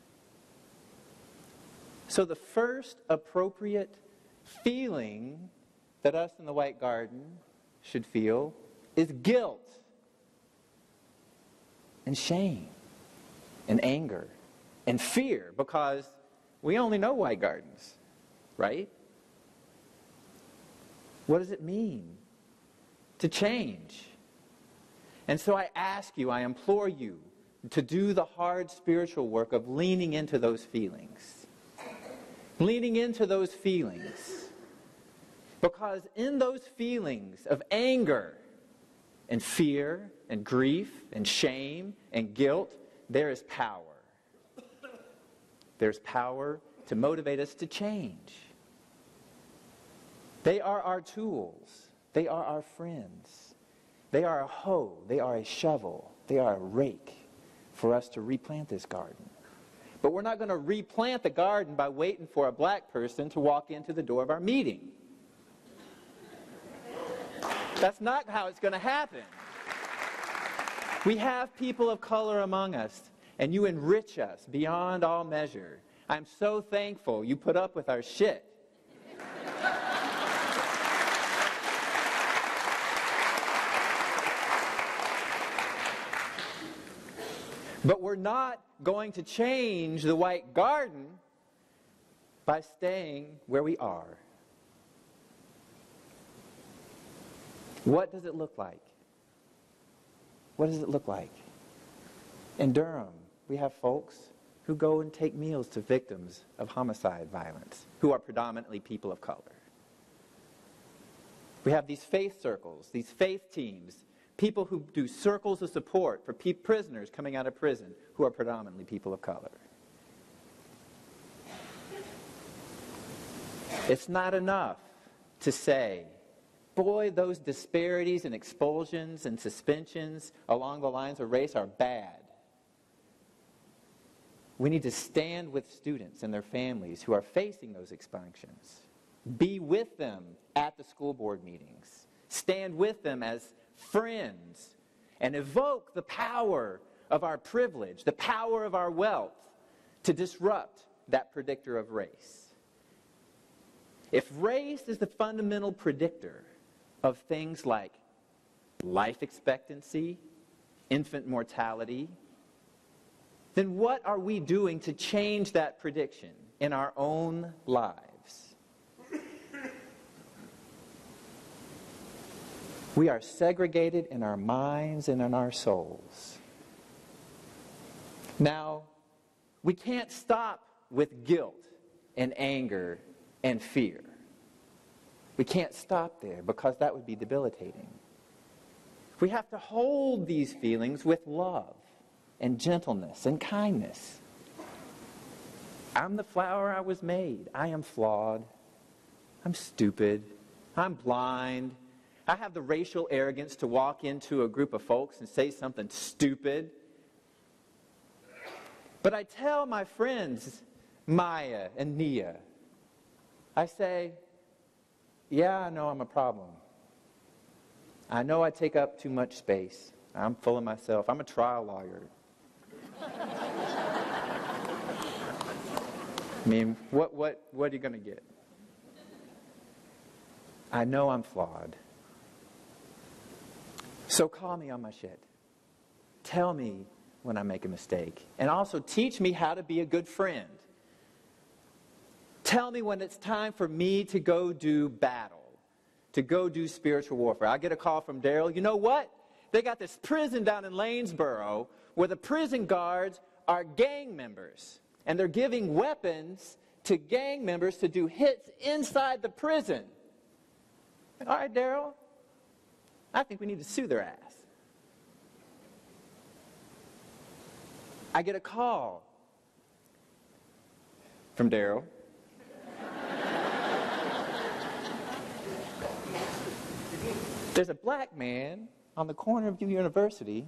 So the first appropriate feeling that us in the white garden should feel is guilt and shame and anger and fear, because we only know white gardens, right? What does it mean to change? And so I ask you, I implore you to do the hard spiritual work of leaning into those feelings. Leaning into those feelings. Because in those feelings of anger and fear and grief and shame and guilt, there is power. There's power to motivate us to change. They are our tools. They are our friends. They are a hoe. They are a shovel. They are a rake for us to replant this garden. But we're not going to replant the garden by waiting for a black person to walk into the door of our meeting. That's not how it's going to happen. We have people of color among us, and you enrich us beyond all measure. I'm so thankful you put up with our shit. But we're not going to change the white garden by staying where we are. What does it look like? What does it look like? In Durham, we have folks who go and take meals to victims of homicide violence, who are predominantly people of color. We have these faith circles, these faith teams, people who do circles of support for prisoners coming out of prison who are predominantly people of color. It's not enough to say, boy, those disparities and expulsions and suspensions along the lines of race are bad. We need to stand with students and their families who are facing those expunctions. Be with them at the school board meetings. Stand with them as friends and evoke the power of our privilege, the power of our wealth to disrupt that predictor of race. If race is the fundamental predictor of things like life expectancy, infant mortality, then what are we doing to change that prediction in our own lives? We are segregated in our minds and in our souls. Now, we can't stop with guilt and anger and fear. We can't stop there because that would be debilitating. We have to hold these feelings with love and gentleness and kindness. I'm the flower I was made. I am flawed. I'm stupid. I'm blind. I have the racial arrogance to walk into a group of folks and say something stupid. But I tell my friends, Maya and Nia, I say, yeah, I know I'm a problem. I know I take up too much space. I'm full of myself. I'm a trial lawyer. I mean, what are you going to get? I know I'm flawed. So call me on my shit. Tell me when I make a mistake. And also teach me how to be a good friend. Tell me when it's time for me to go do battle, to go do spiritual warfare. I get a call from Daryl. You know what? They got this prison down in Lanesboro where the prison guards are gang members. And they're giving weapons to gang members to do hits inside the prison. All right, Daryl, I think we need to sue their ass. I get a call from Daryl. There's a black man on the corner of University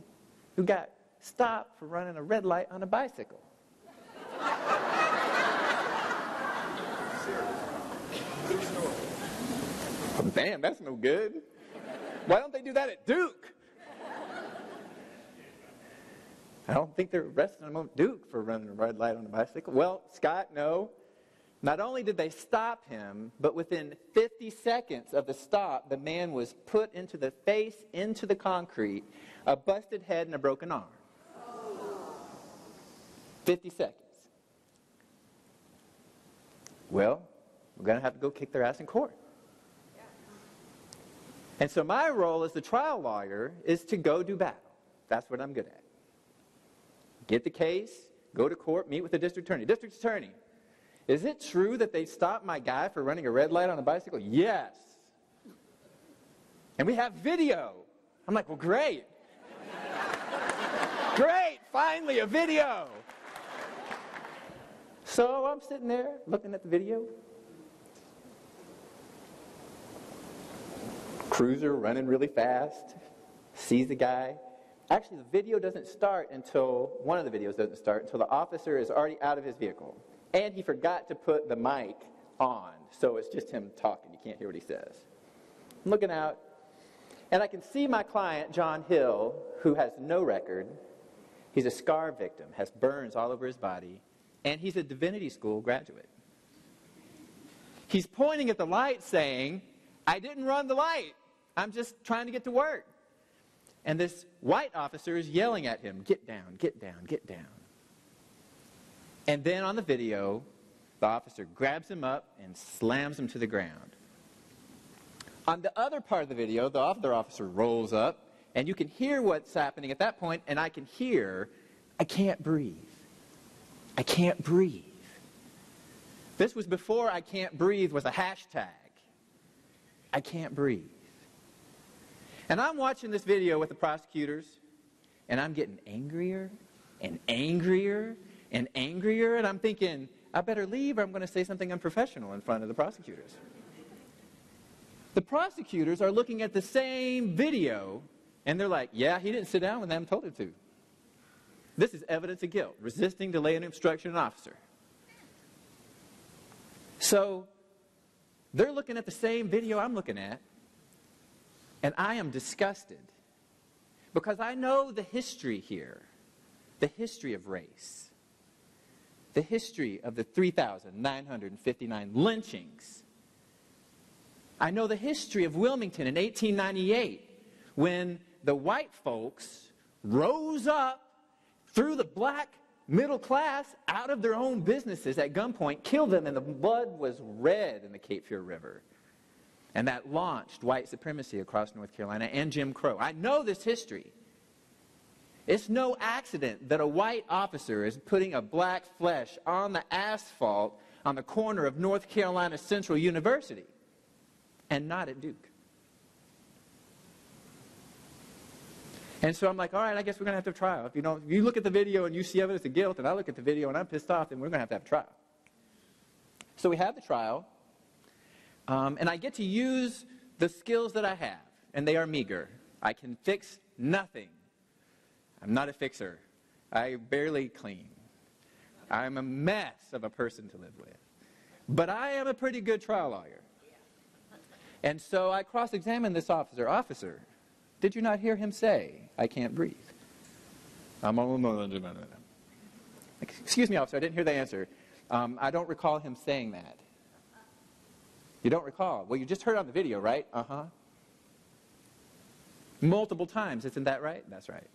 who got stopped for running a red light on a bicycle. Oh, damn, that's no good. Why don't they do that at Duke? I don't think they're arresting him at Duke for running a red light on a bicycle. Well, Scott, no. Not only did they stop him, but within 50 seconds of the stop, the man was put into the face, into the concrete, a busted head and a broken arm. 50 seconds. Well, we're going to have to go kick their ass in court. And so my role as the trial lawyer is to go do battle. That's what I'm good at. Get the case, go to court, meet with the district attorney. District attorney, is it true that they stopped my guy for running a red light on a bicycle? Yes. And we have video. I'm like, well, great. Great, finally a video. So I'm sitting there looking at the video. Cruiser running really fast, sees the guy. Actually, the video doesn't start until, one of the videos doesn't start until the officer is already out of his vehicle. And he forgot to put the mic on, so it's just him talking. You can't hear what he says. I'm looking out, and I can see my client, John Hill, who has no record. He's a scar victim, has burns all over his body, and he's a divinity school graduate. He's pointing at the light saying, I didn't run the light. I'm just trying to get to work. And this white officer is yelling at him, "Get down, get down, get down." And then on the video, the officer grabs him up and slams him to the ground. On the other part of the video, the other officer rolls up, and you can hear what's happening at that point, and I can hear, "I can't breathe. I can't breathe." This was before "I can't breathe" was a hashtag. I can't breathe. And I'm watching this video with the prosecutors, and I'm getting angrier and angrier and angrier, and I'm thinking, I better leave or I'm going to say something unprofessional in front of the prosecutors. The prosecutors are looking at the same video, and they're like, "Yeah, he didn't sit down when they told him to. This is evidence of guilt, resisting, delay, and obstruction of an officer." So they're looking at the same video I'm looking at, and I am disgusted because I know the history here, the history of race, the history of the 3,959 lynchings. I know the history of Wilmington in 1898 when the white folks rose up, threw the black middle class out of their own businesses at gunpoint, killed them, and the blood was red in the Cape Fear River. And that launched white supremacy across North Carolina and Jim Crow. I know this history. It's no accident that a white officer is putting a black flesh on the asphalt on the corner of North Carolina Central University and not at Duke. And so I'm like, all right, I guess we're going to have a trial. If you look at the video and you see evidence of guilt, and I look at the video and I'm pissed off, then we're going to have a trial. So we have the trial, and I get to use the skills that I have, and they are meager. I can fix nothing. I'm not a fixer. I barely clean. I'm a mess of a person to live with. But I am a pretty good trial lawyer. And so I cross-examined this officer. "Officer, did you not hear him say, 'I can't breathe'?" "Excuse me, officer, I didn't hear the answer. I don't recall him saying that." "You don't recall? Well, you just heard on the video, right?" "Uh-huh." "Multiple times, isn't that right?" "That's right."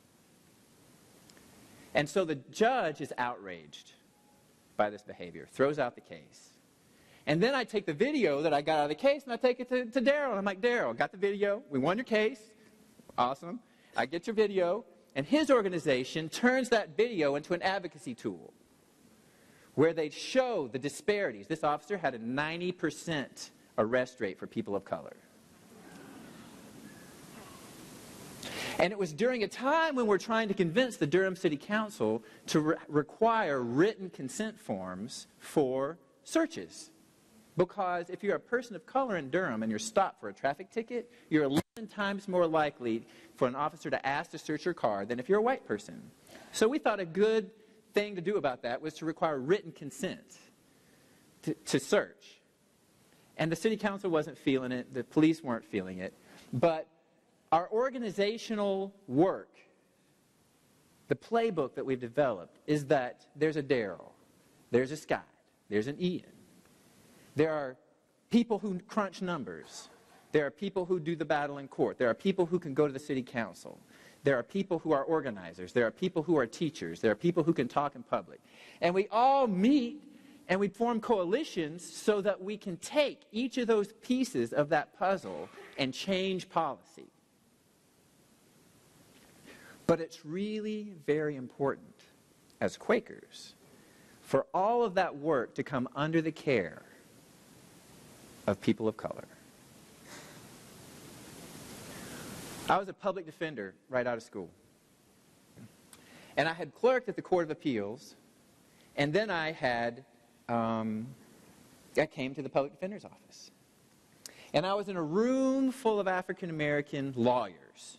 And so the judge is outraged by this behavior, throws out the case. And then I take the video that I got out of the case and I take it to Daryl. I'm like, "Daryl, got the video. We won your case. Awesome. I get your video." And his organization turns that video into an advocacy tool where they show the disparities. This officer had a 90% arrest rate for people of color. And it was during a time when we're trying to convince the Durham City Council to require written consent forms for searches. Because if you're a person of color in Durham and you're stopped for a traffic ticket, you're 11 times more likely for an officer to ask to search your car than if you're a white person. So we thought a good thing to do about that was to require written consent to search. And the city council wasn't feeling it. The police weren't feeling it. But our organizational work, the playbook that we've developed, is that there's a Daryl, there's a Scott, there's an Ian. There are people who crunch numbers. There are people who do the battle in court. There are people who can go to the city council. There are people who are organizers. There are people who are teachers. There are people who can talk in public. And we all meet and we form coalitions so that we can take each of those pieces of that puzzle and change policy. But it's really very important as Quakers for all of that work to come under the care of people of color. I was a public defender right out of school. And I had clerked at the Court of Appeals, and then I came to the public defender's office. And I was in a room full of African American lawyers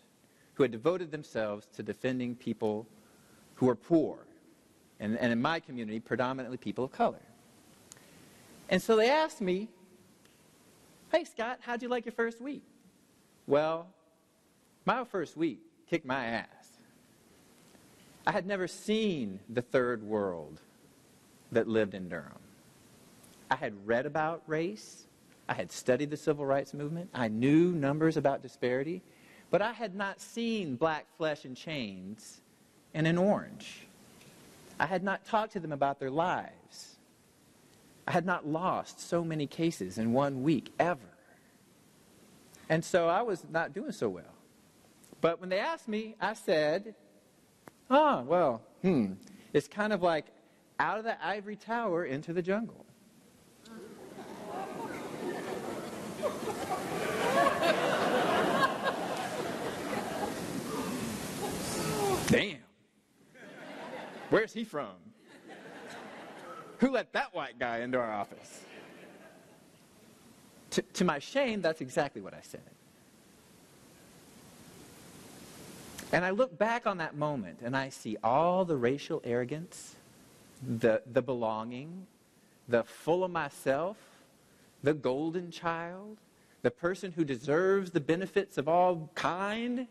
who had devoted themselves to defending people who are poor, and in my community, predominantly people of color. And so they asked me, "Hey, Scott, how'd you like your first week?" Well, my first week kicked my ass. I had never seen the third world that lived in Durham. I had read about race. I had studied the civil rights movement. I knew numbers about disparity. But I had not seen black flesh in chains and in orange. I had not talked to them about their lives. I had not lost so many cases in 1 week, ever. And so I was not doing so well. But when they asked me, I said, it's kind of like out of the ivory tower into the jungle. Damn. Where's he from? Who let that white guy into our office? To my shame, that's exactly what I said. And I look back on that moment and I see all the racial arrogance, the belonging, the full of myself, the golden child, the person who deserves the benefits of all kind,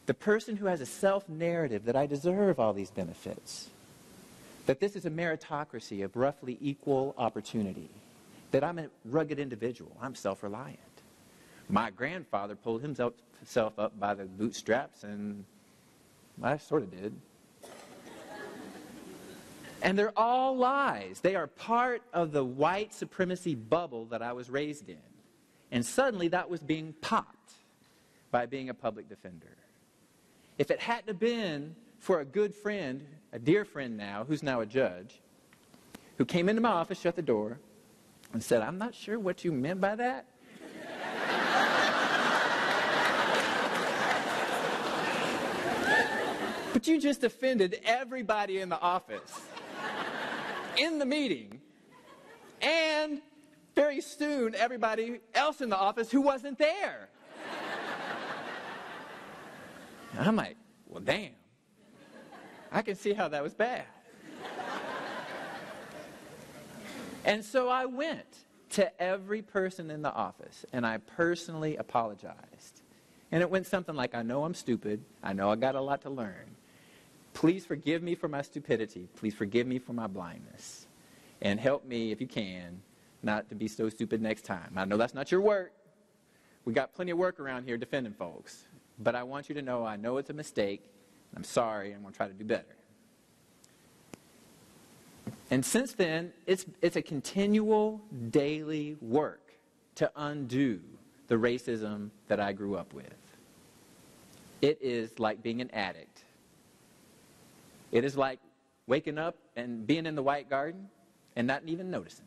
the person who has a self-narrative that I deserve all these benefits, that this is a meritocracy of roughly equal opportunity, that I'm a rugged individual, I'm self-reliant. My grandfather pulled himself up by the bootstraps, and I sort of did. And they're all lies. They are part of the white supremacy bubble that I was raised in. And suddenly that was being popped by being a public defender. If it hadn't have been for a good friend, a dear friend now, who's now a judge, who came into my office, shut the door, and said, "I'm not sure what you meant by that." But you just offended everybody in the office, in the meeting, and very soon everybody else in the office who wasn't there. And I'm like, well, damn. I can see how that was bad. And so I went to every person in the office, and I personally apologized. And it went something like, I know I'm stupid. I know I got a lot to learn. Please forgive me for my stupidity. Please forgive me for my blindness. And help me, if you can, not to be so stupid next time. I know that's not your work. We got plenty of work around here defending folks. But I want you to know I know it's a mistake. I'm sorry. I'm going to try to do better. And since then, it's a continual daily work to undo the racism that I grew up with. It is like being an addict. It is like waking up and being in the white garden and not even noticing.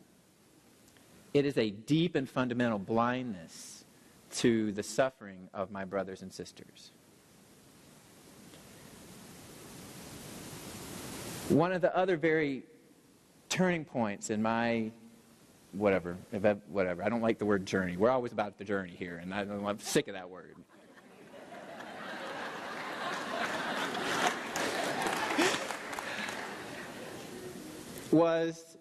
It is a deep and fundamental blindness to the suffering of my brothers and sisters. One of the other very turning points in my whatever, I don't like the word journey. We're always about the journey here, and I'm sick of that word. Was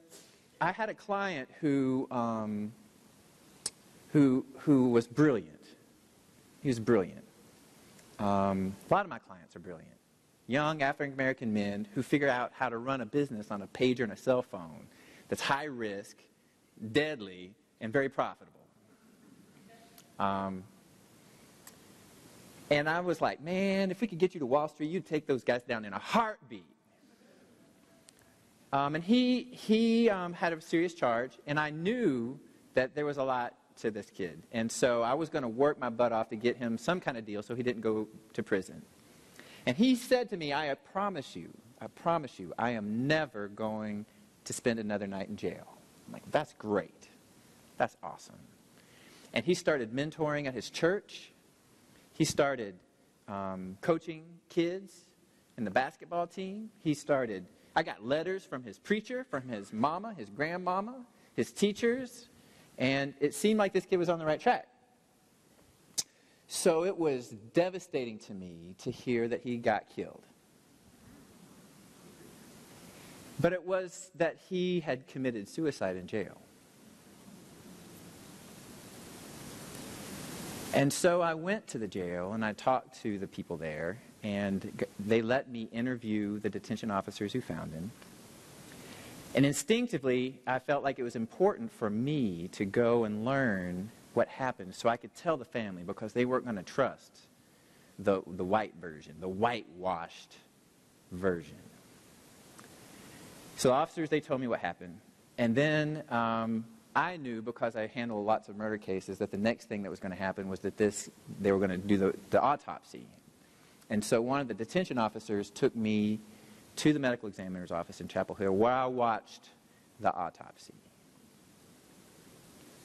I had a client who was brilliant. He was brilliant. A lot of my clients are brilliant. Young African-American men who figure out how to run a business on a pager and a cell phone that's high risk, deadly, and very profitable. And I was like, man, if we could get you to Wall Street, you'd take those guys down in a heartbeat. And he had a serious charge, and I knew that there was a lot to this kid. And so I was going to work my butt off to get him some kind of deal so he didn't go to prison. And he said to me, I promise you, I am never going to spend another night in jail. I'm like, that's great. That's awesome. And he started mentoring at his church. He started coaching kids in the basketball team. I got letters from his preacher, from his mama, his grandmama, his teachers, and it seemed like this kid was on the right track. So it was devastating to me to hear that he got killed. But it was that he had committed suicide in jail. And so I went to the jail and I talked to the people there, and they let me interview the detention officers who found him. And instinctively, I felt like it was important for me to go and learn what happened so I could tell the family, because they weren't going to trust the white version, the whitewashed version. So the officers, they told me what happened. And then I knew, because I handled lots of murder cases, that the next thing that was going to happen was that they were going to do the autopsy. And so one of the detention officers took me to the medical examiner's office in Chapel Hill, where I watched the autopsy.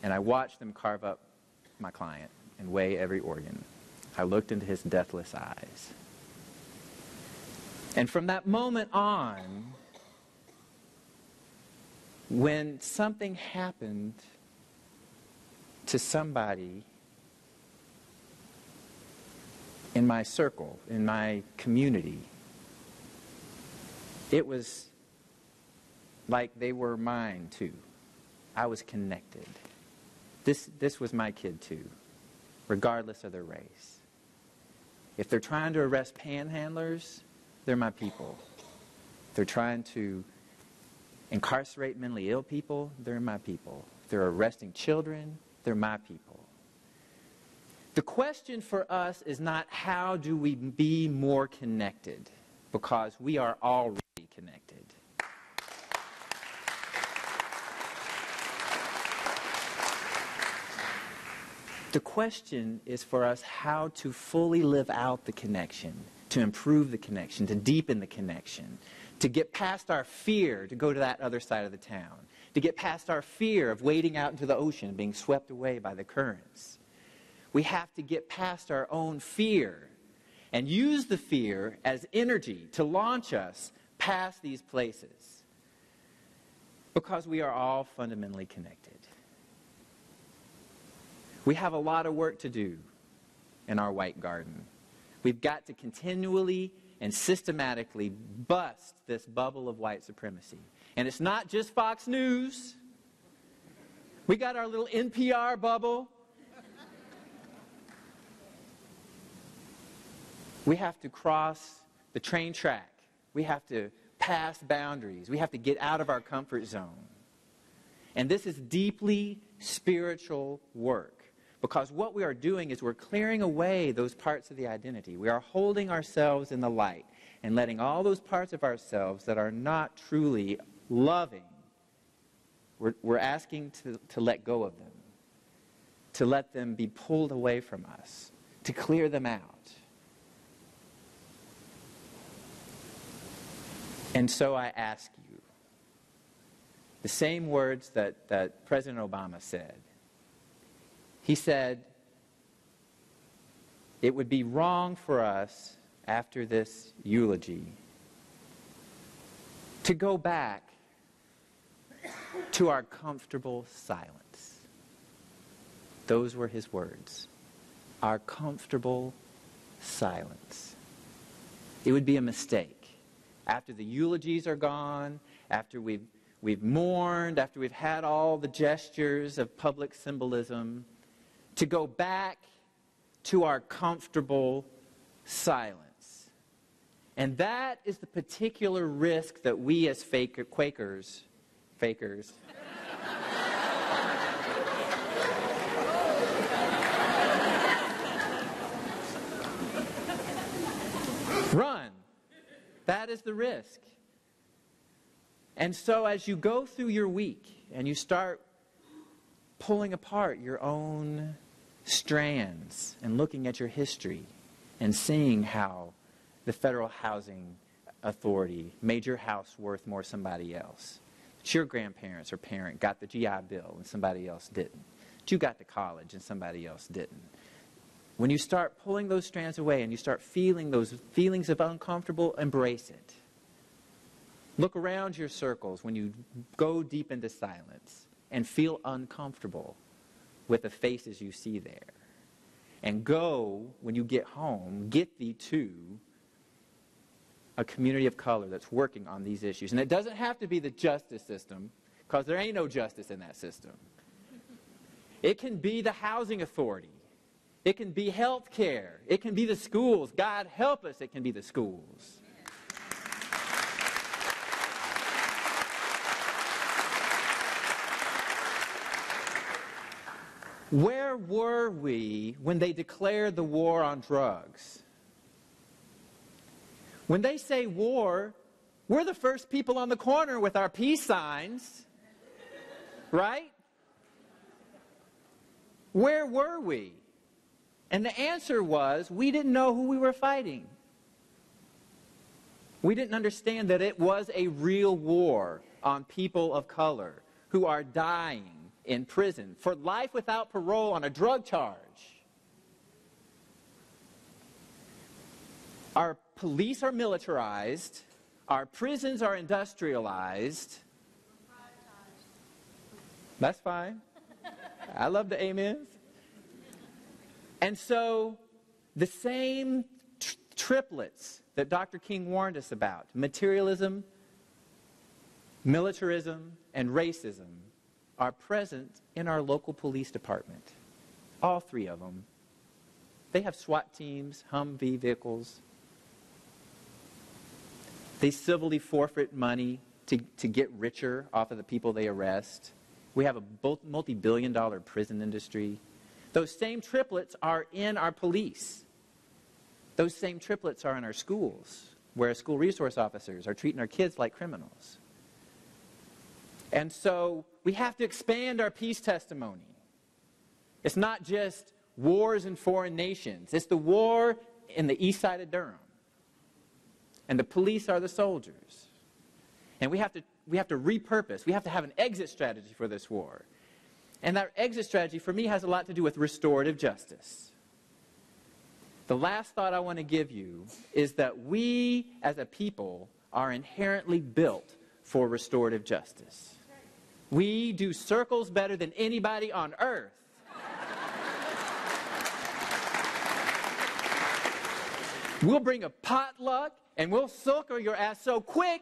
And I watched them carve up my client and weigh every organ. I looked into his deathless eyes. And from that moment on, when something happened to somebody in my circle, in my community, it was like they were mine too. I was connected. This was my kid too, regardless of their race. If they're trying to arrest panhandlers, they're my people. If they're trying to incarcerate mentally ill people, they're my people. If they're arresting children, they're my people. The question for us is not how do we be more connected, because we are already connected. The question is for us how to fully live out the connection, to improve the connection, to deepen the connection, to get past our fear to go to that other side of the town, to get past our fear of wading out into the ocean and being swept away by the currents. We have to get past our own fear and use the fear as energy to launch us past these places, because we are all fundamentally connected. We have a lot of work to do in our white garden. We've got to continually and systematically bust this bubble of white supremacy. And it's not just Fox News. We got our little NPR bubble. We have to cross the train track. We have to pass boundaries. We have to get out of our comfort zone. And this is deeply spiritual work. Because what we are doing is we're clearing away those parts of the identity. We are holding ourselves in the light and letting all those parts of ourselves that are not truly loving, we're asking to let go of them, to let them be pulled away from us, to clear them out. And so I ask you, the same words that President Obama said. He said, it would be wrong for us, after this eulogy, to go back to our comfortable silence. Those were his words. Our comfortable silence. It would be a mistake. After the eulogies are gone, after we've mourned, after we've had all the gestures of public symbolism, to go back to our comfortable silence. And that is the particular risk that we as Quakers, run. That is the risk. And so as you go through your week and you start pulling apart your own strands and looking at your history and seeing how the Federal Housing Authority made your house worth more to somebody else. That your grandparents or parent got the GI Bill and somebody else didn't. That you got to college and somebody else didn't. When you start pulling those strands away and you start feeling those feelings of uncomfortable, embrace it. Look around your circles when you go deep into silence and feel uncomfortable with the faces you see there. And go, when you get home, get thee to a community of color that's working on these issues. And it doesn't have to be the justice system, because there ain't no justice in that system. It can be the housing authority. It can be health care. It can be the schools. God help us, it can be the schools. Where were we when they declared the war on drugs? When they say war, we're the first people on the corner with our peace signs, right? Where were we? And the answer was, we didn't know who we were fighting. We didn't understand that it was a real war on people of color who are dying in prison for life without parole on a drug charge. Our police are militarized. Our prisons are industrialized. That's fine. I love the amens. And so the same triplets that Dr. King warned us about, materialism, militarism, and racism, are present in our local police department. All three of them. They have SWAT teams, Humvee vehicles. They civilly forfeit money to get richer off of the people they arrest. We have a multi-billion-dollar prison industry. Those same triplets are in our police. Those same triplets are in our schools, where school resource officers are treating our kids like criminals. And so we have to expand our peace testimony. It's not just wars in foreign nations. It's the war in the east side of Durham. And the police are the soldiers. And we have to repurpose. We have to have an exit strategy for this war. And that exit strategy, for me, has a lot to do with restorative justice. The last thought I want to give you is that we, as a people, are inherently built for restorative justice. We do circles better than anybody on earth. We'll bring a potluck, and we'll circle your ass so quick,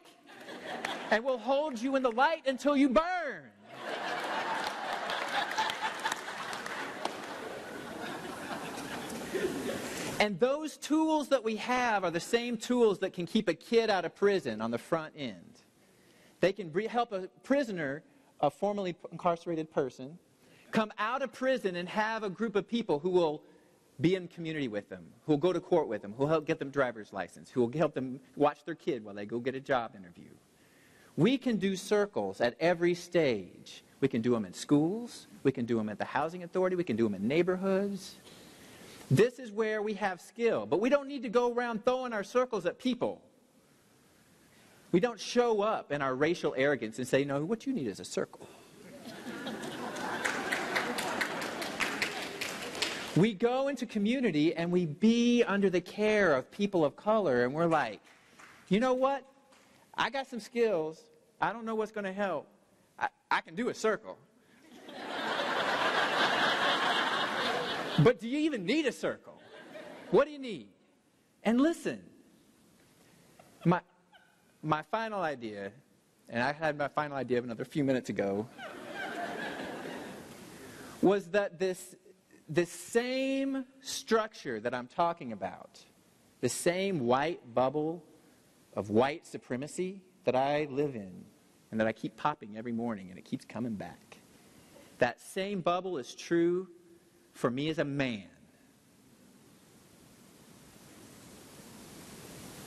and we'll hold you in the light until you burn. And those tools that we have are the same tools that can keep a kid out of prison on the front end. They can help a prisoner, a formerly incarcerated person, come out of prison and have a group of people who will be in community with them, who will go to court with them, who will help get them driver's license, who will help them watch their kid while they go get a job interview. We can do circles at every stage. We can do them in schools. We can do them at the housing authority. We can do them in neighborhoods. This is where we have skill. But we don't need to go around throwing our circles at people. We don't show up in our racial arrogance and say, no, what you need is a circle. We go into community and we be under the care of people of color, and we're like, you know what? I got some skills. I don't know what's going to help. I can do a circle. But do you even need a circle? What do you need? And listen, my final idea, and I had my final idea another few minutes ago, was that this same structure that I'm talking about, the same white bubble of white supremacy that I live in and that I keep popping every morning and it keeps coming back, that same bubble is true for me as a man.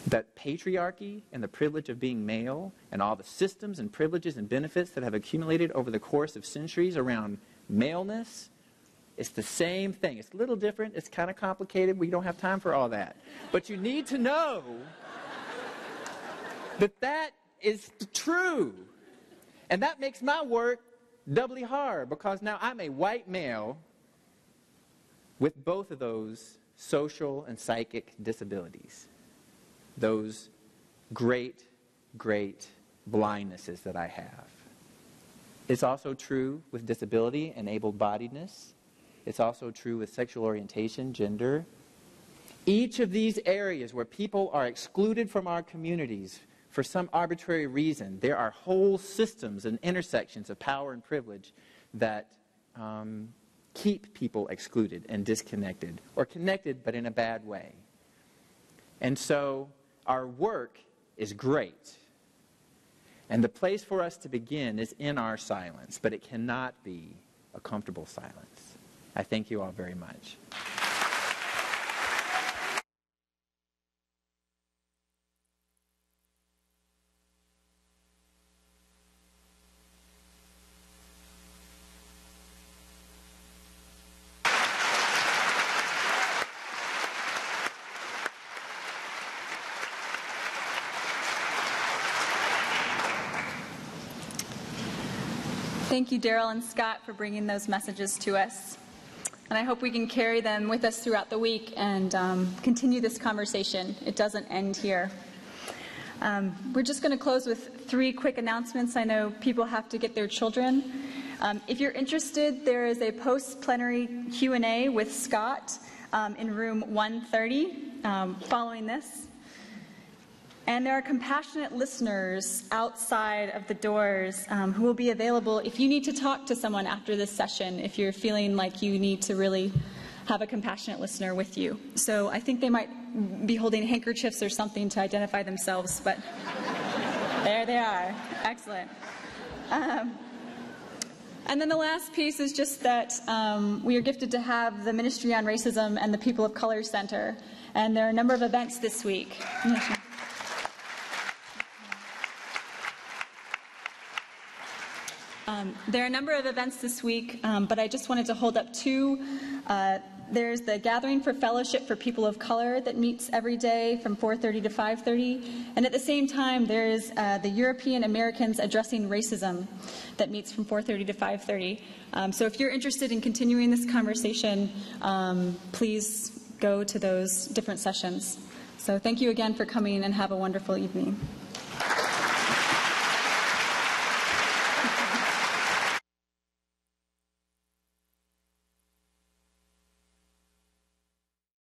That patriarchy and the privilege of being male and all the systems and privileges and benefits that have accumulated over the course of centuries around maleness, it's the same thing. It's a little different. It's kind of complicated. We don't have time for all that. But you need to know that that is true. And that makes my work doubly hard because now I'm a white male with both of those social and psychic disabilities. Those great, great blindnesses that I have. It's also true with disability and able-bodiedness. It's also true with sexual orientation, gender. Each of these areas where people are excluded from our communities for some arbitrary reason, there are whole systems and intersections of power and privilege that keep people excluded and disconnected, or connected but in a bad way. And so our work is great. And the place for us to begin is in our silence, but it cannot be a comfortable silence. I thank you all very much. Thank you, Daryl and Scott, for bringing those messages to us. And I hope we can carry them with us throughout the week and continue this conversation. It doesn't end here. We're just going to close with 3 quick announcements. I know people have to get their children. If you're interested, there is a post-plenary Q&A with Scott in room 130 following this. And there are compassionate listeners outside of the doors who will be available if you need to talk to someone after this session, if you're feeling like you need to really have a compassionate listener with you. So I think they might be holding handkerchiefs or something to identify themselves, but there they are. Excellent. And then the last piece is just that we are gifted to have the Ministry on Racism and the People of Color Center. And there are a number of events this week. There are a number of events this week, but I just wanted to hold up 2. There's the Gathering for Fellowship for People of Color that meets every day from 4:30 to 5:30. And at the same time, there's the European Americans Addressing Racism that meets from 4:30 to 5:30. So if you're interested in continuing this conversation, please go to those different sessions. So thank you again for coming, and have a wonderful evening.